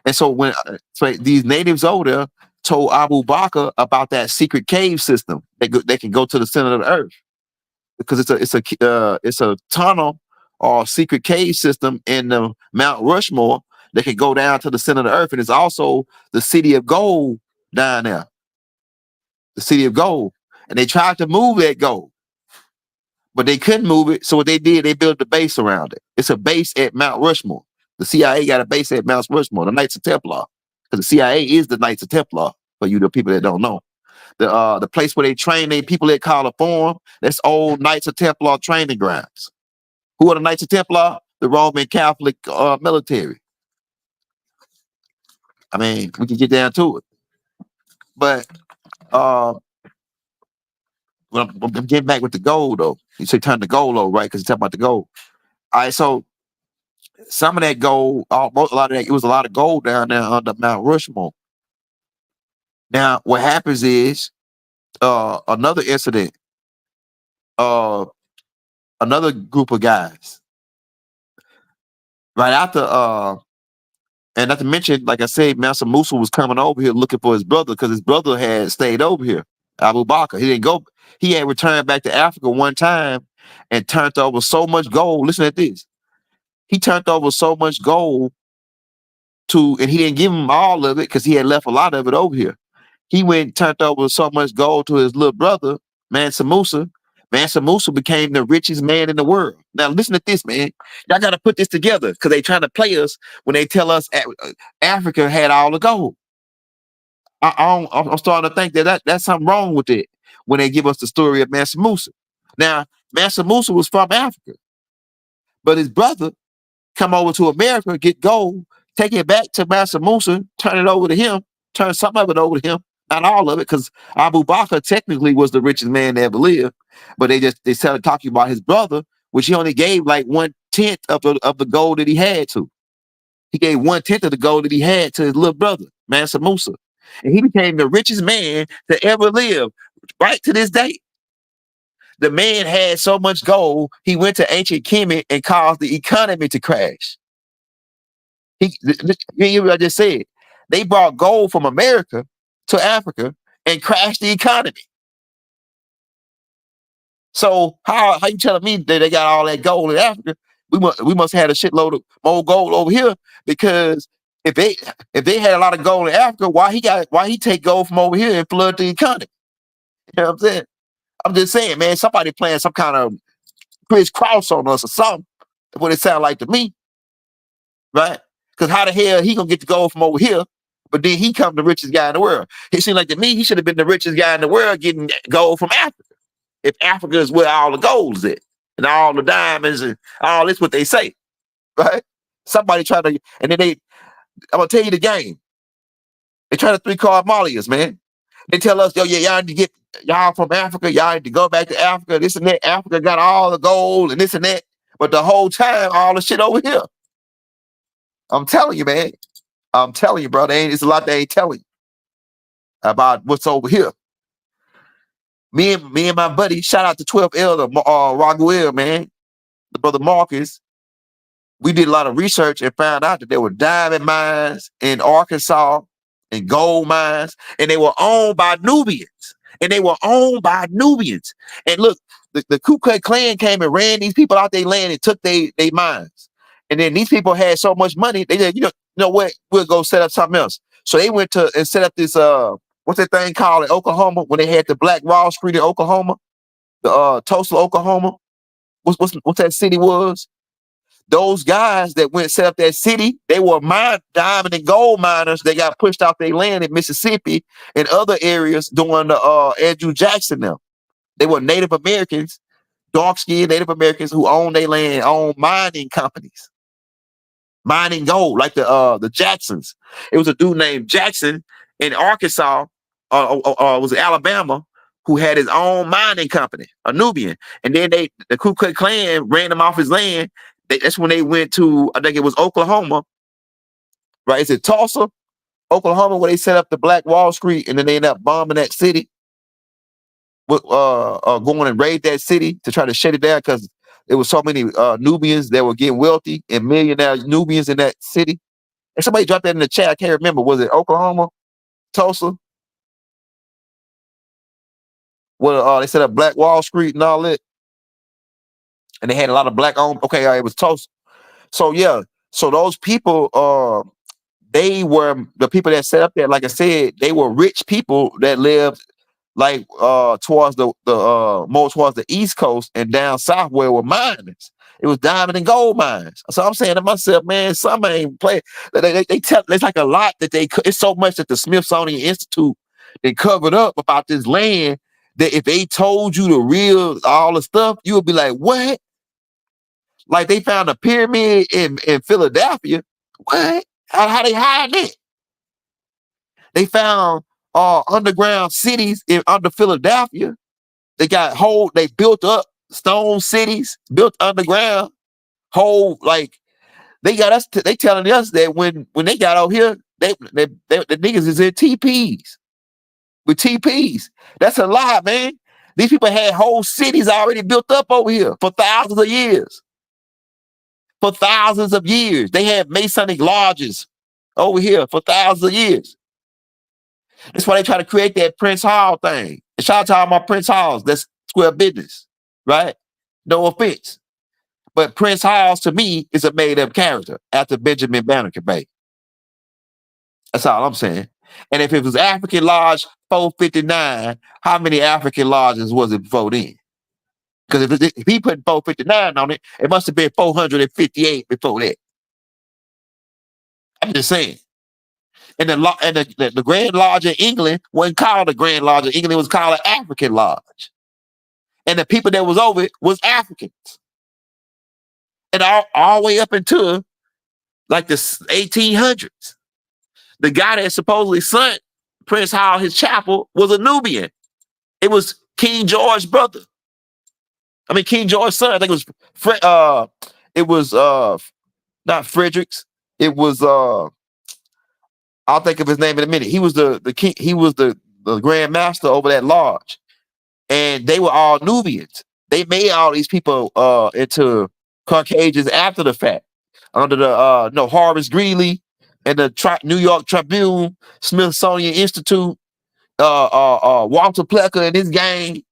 And so when so these natives over there told Abu Bakr about that secret cave system, they can go to the center of the earth because it's a tunnel or secret cave system in the Mount Rushmore that can go down to the center of the earth, and it's also the city of gold down there, the city of gold. And they tried to move that gold, but they couldn't move it. So what they did, they built a base around it. It's a base at Mount Rushmore. The CIA got a base at Mount Rushmore, the Knights of Templar, because the CIA is the Knights of Templar. For you, the people that don't know, the place where they train they people that call a forum, that's old Knights of Templar training grounds. Who are the Knights of Templar? The Roman Catholic military. I mean, we can get down to it, but when I'm getting back with the gold though. You say turn the gold over, right? Because you talk about the gold. All right, so some of that gold, a lot of that, it was a lot of gold down there under Mount Rushmore. Now, what happens is another incident, another group of guys, right after, and not to mention, like I said, Master Musa was coming over here looking for his brother because his brother had stayed over here, Abu Bakr. He didn't go. He had returned back to Africa one time and turned over so much gold. Listen at this. He turned over so much gold and he didn't give him all of it because he had left a lot of it over here. He went and turned over so much gold to his little brother, Mansa Musa. Mansa Musa became the richest man in the world. Now listen to this, man. Y'all got to put this together because they trying to play us when they tell us Africa had all the gold. I'm starting to think that's something wrong with it when they give us the story of Mansa Musa. Now, Mansa Musa was from Africa, but his brother come over to America, get gold, take it back to Mansa Musa, turn it over to him, turn some of it over to him, not all of it, because Abu Bakr technically was the richest man that ever lived, but they started talking about his brother, which he only gave like 1/10 of the gold that he had to. He gave 1/10 of the gold that he had to his little brother, Mansa Musa. And he became the richest man to ever live, right to this day. The man had so much gold, he went to ancient Kemet and caused the economy to crash. You hear what I just said? They brought gold from America to Africa and crashed the economy. So how you telling me that they got all that gold in Africa? We must have had a shitload of more gold over here, because if they had a lot of gold in Africa, why he take gold from over here and flood the economy? You know what I'm saying? I'm just saying, man, somebody playing some kind of crisscross on us or something. That's what it sounds like to me, right? Because how the hell he gonna get the gold from over here, but then he come the richest guy in the world? It seemed like to me he should have been the richest guy in the world getting gold from Africa. If Africa is where all the gold is at, and all the diamonds and all this, what they say, right? Somebody try to, and then I'm gonna tell you the game. They try to 3-card Molly us, man. They tell us, yo, yeah, y'all need to get y'all from Africa, y'all need to go back to Africa, this and that. Africa got all the gold and this and that, but the whole time, all the shit over here. I'm telling you, man. I'm telling you, bro. It's a lot they ain't telling you about what's over here. Me and my buddy, shout out to 12th Elder, Raguel, man, the brother Marcus. We did a lot of research and found out that there were diamond mines in Arkansas and gold mines, and they were owned by Nubians. And look, the Ku Klux Klan came and ran these people out their land and took their mines. And then these people had so much money, they said, you know what, we'll go set up something else. So they went to and set up this what's that thing called in Oklahoma when they had the Black Wall Street in Oklahoma, the Tulsa, Oklahoma. What's that city was? Those guys that went and set up that city, they were diamond and gold miners. They got pushed off their land in Mississippi and other areas during the Andrew Jackson now. They were Native Americans, dark-skinned Native Americans who owned their land, owned mining companies, mining gold, like the Jacksons. It was a dude named Jackson in Arkansas, was it Alabama, who had his own mining company, a Nubian. And then the Ku Klux Klan ran him off his land. That's when they went to, I think it was Oklahoma, right? Is it Tulsa, Oklahoma, where they set up the Black Wall Street, and then they ended up bombing that city, going and raid that city to try to shut it down because it was so many Nubians that were getting wealthy and millionaire Nubians in that city. And somebody dropped that in the chat. I can't remember. Was it Oklahoma, Tulsa? Well, they set up Black Wall Street and all that, and they had a lot of black owned. Okay, it was Tulsa. So yeah, so those people, they were the people that set up there. Like I said, they were rich people that lived like towards the more towards the East Coast and down south where it were mines. It was diamond and gold mines. So I'm saying to myself, man, some ain't play. They tell it's like a lot that it's so much that the Smithsonian Institute they covered up about this land that if they told you the real all the stuff, you would be like, what? Like they found a pyramid in Philadelphia. What? How they hide it? They found underground cities under Philadelphia. They built up stone cities, built underground, whole like they got us. They telling us that when they got out here, the niggas is in TPs with TPs. That's a lie, man. These people had whole cities already built up over here for thousands of years. For thousands of years, they had Masonic lodges over here for thousands of years. That's why they try to create that Prince Hall thing. And shout out to all my Prince Halls. That's square business, right? No offense. But Prince Halls, to me, is a made-up character after Benjamin Banneker Bay. That's all I'm saying. And if it was African Lodge 459, how many African lodges was it before then? Because if he put 459 on it, it must have been 458 before that. I'm just saying. And the Grand Lodge in England wasn't called the Grand Lodge in England, it was called an African Lodge. And the people that was over it was Africans. And all the way up into like the 1800s. The guy that supposedly sent Prince Hall his chapel was a Nubian. It was King George's brother. I mean King George's son. I think it was not Fredericks. It was I'll think of his name in a minute. He was the king. He was the grand master over that lodge, and they were all Nubians. They made all these people into Caucasians after the fact, under the Horace Greeley and the New York Tribune, Smithsonian Institute, Walter Plecker and his gang,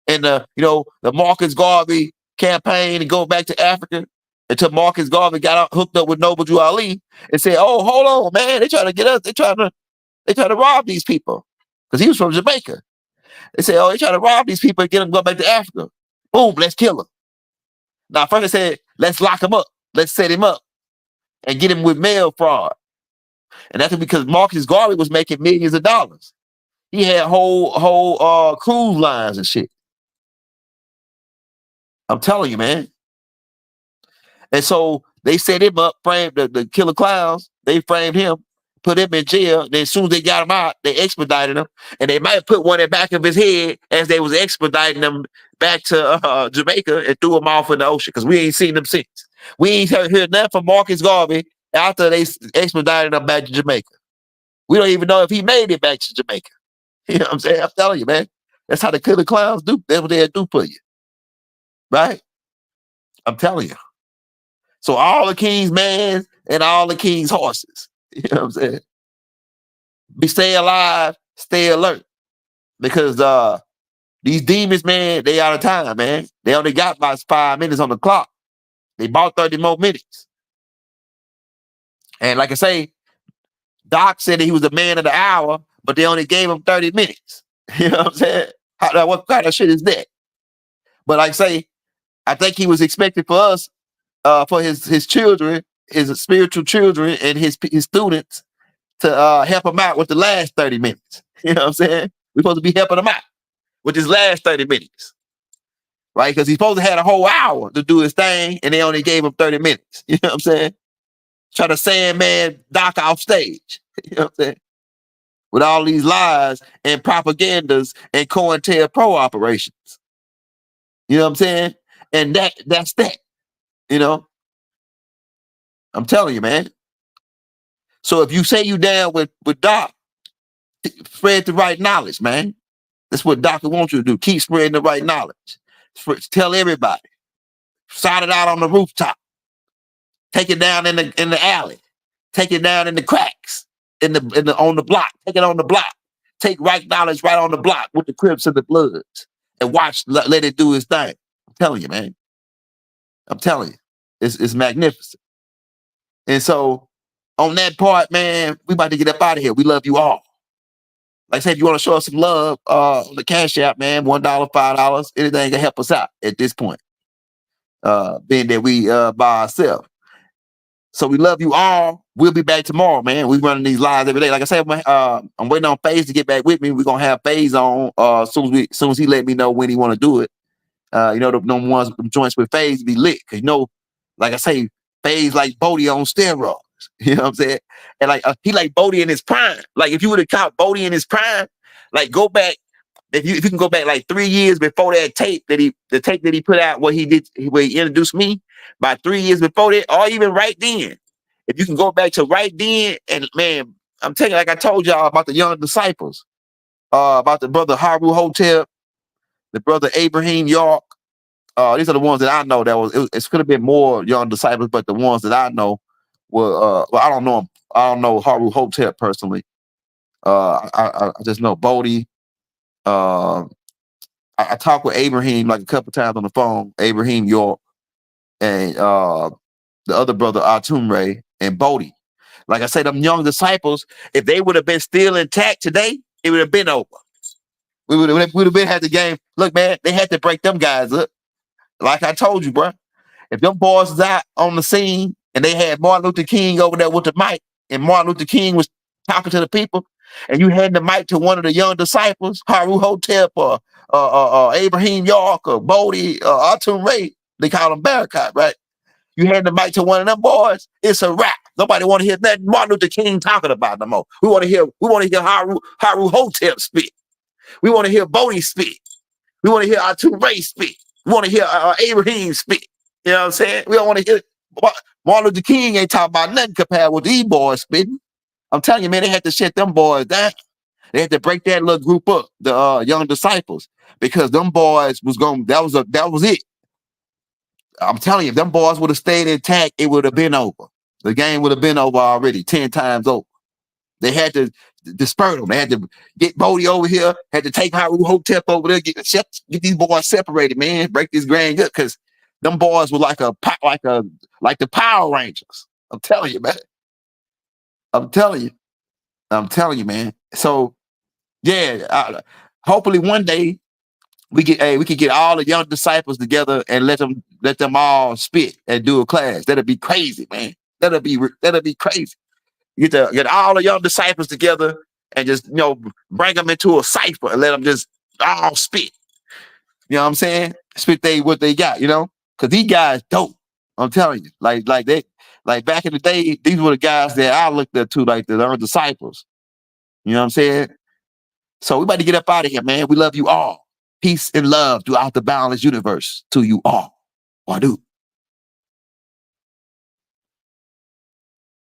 and the Marcus Garvey campaign to go back to Africa until Marcus Garvey got hooked up with Noble Drew Ali and said, "Oh, hold on, man! They trying to get us. They trying to rob these people because he was from Jamaica." They said, "Oh, they trying to rob these people and get them to go back to Africa. Boom, let's kill them." Now, first they said, "Let's lock him up. Let's set him up and get him with mail fraud." And that's because Marcus Garvey was making millions of dollars. He had whole cruise lines and shit. I'm telling you, man. And so they set him up, framed the killer clowns. They framed him, put him in jail. Then as soon as they got him out, they expedited him. And they might have put one in the back of his head as they was expediting him back to Jamaica and threw him off in the ocean because we ain't seen him since. We ain't heard nothing from Marcus Garvey after they expedited him back to Jamaica. We don't even know if he made it back to Jamaica. You know what I'm saying? I'm telling you, man. That's how the killer clowns do. That's what they do for you. Right? I'm telling you. So all the king's men and all the king's horses. You know what I'm saying? Stay alive, stay alert. Because these demons, man, they out of time, man. They only got about 5 minutes on the clock. They bought 30 more minutes. And like I say, Doc said that he was the man of the hour, but they only gave him 30 minutes. You know what I'm saying? What kind of shit is that? But like I say, I think he was expected for us, for his children, his spiritual children, and his students to help him out with the last 30 minutes. You know what I'm saying? We're supposed to be helping him out with his last 30 minutes. Right? Because he's supposed to have a whole hour to do his thing, and they only gave him 30 minutes. You know what I'm saying? Try to Sandman Doc off stage. You know what I'm saying? With all these lies and propagandas and COINTELPRO operations. You know what I'm saying? And that's that. You know? I'm telling you, man. So if you say you down with Doc, spread the right knowledge, man. That's what Doctor wants you to do. Keep spreading the right knowledge. Tell everybody. shout it out on the rooftop, take it down in the alley, take it down in the cracks, on the block, take it on the block, take right knowledge right on the block with the Crips and the Bloods, and watch let it do its thing. I'm telling you, man. I'm telling you, it's magnificent. And so on that part, man, we about to get up out of here. We love you all. Like I said, if you want to show us some love, on the Cash App, man, $1, $5, anything can help us out at this point. Being that we by ourselves. So we love you all. We'll be back tomorrow, man. We running these lives every day. Like I said, I'm waiting on FaZe to get back with me. We're gonna have FaZe on as soon as he let me know when he want to do it. The joints with FaZe be lit. Cause like I say, FaZe like Bodie on steroids. You know what I'm saying? And like he like Bodie in his prime. Like if you would have caught Bodie in his prime, like go back. If you can go back like 3 years before that tape that he put out, where he introduced me, by 3 years before that, or even right then, if you can go back to right then, and man, I'm telling you, like I told y'all about the young disciples, about the brother Haru Hotep, the brother Abraham York. These are the ones that I know it could have been more young disciples, but the ones that I know were I don't know him. I don't know Haru Hotep personally. I just know Bodie. I talked with Abraham like a couple times on the phone, Abraham York, and the other brother Atumre and Bodie. Like I say, them young disciples, if they would have been still intact today, it would have been over. We would have been had the game. Look, man, they had to break them guys up. Like I told you, bro. If them boys was out on the scene and they had Martin Luther King over there with the mic, and Martin Luther King was talking to the people, and you hand the mic to one of the young disciples, Haru Hotep or Abraham York or Bodie or Atum Ray, they call him Barakat, right? You hand the mic to one of them boys, it's a wrap. Nobody want to hear that Martin Luther King talking about no more. We want to hear Haru Hotep speak. We want to hear Bodie speak. We want to hear Atum Ray speak. We want to hear Abraham speak. You know what I'm saying? We don't want to hear Martin Luther King ain't talking about nothing compared with these boys spitting. I'm telling you, man, they had to shut them boys down. They had to break that little group up, the young disciples, because them boys that was it. I'm telling you, if them boys would have stayed intact, it would have been over. The game would have been over already, 10 times over. They had to disperse them. They had to get Bodie over here, had to take Haru Hotep over there, get these boys separated, man, break this grand up, because them boys were like the Power Rangers. I'm telling you, man. I'm telling you, man. So yeah, hopefully one day we could get all the young disciples together and let them all spit and do a class. That'd be crazy, man. That'd be crazy. Get all the young disciples together and just bring them into a cipher and let them just all spit. You know what I'm saying? Spit what they got. Because these guys dope. I'm telling you, like back in the day, these were the guys that I looked up to, like the early disciples. You know what I'm saying? So we about to get up out of here, man. We love you all. Peace and love throughout the boundless universe to you all. Wadu.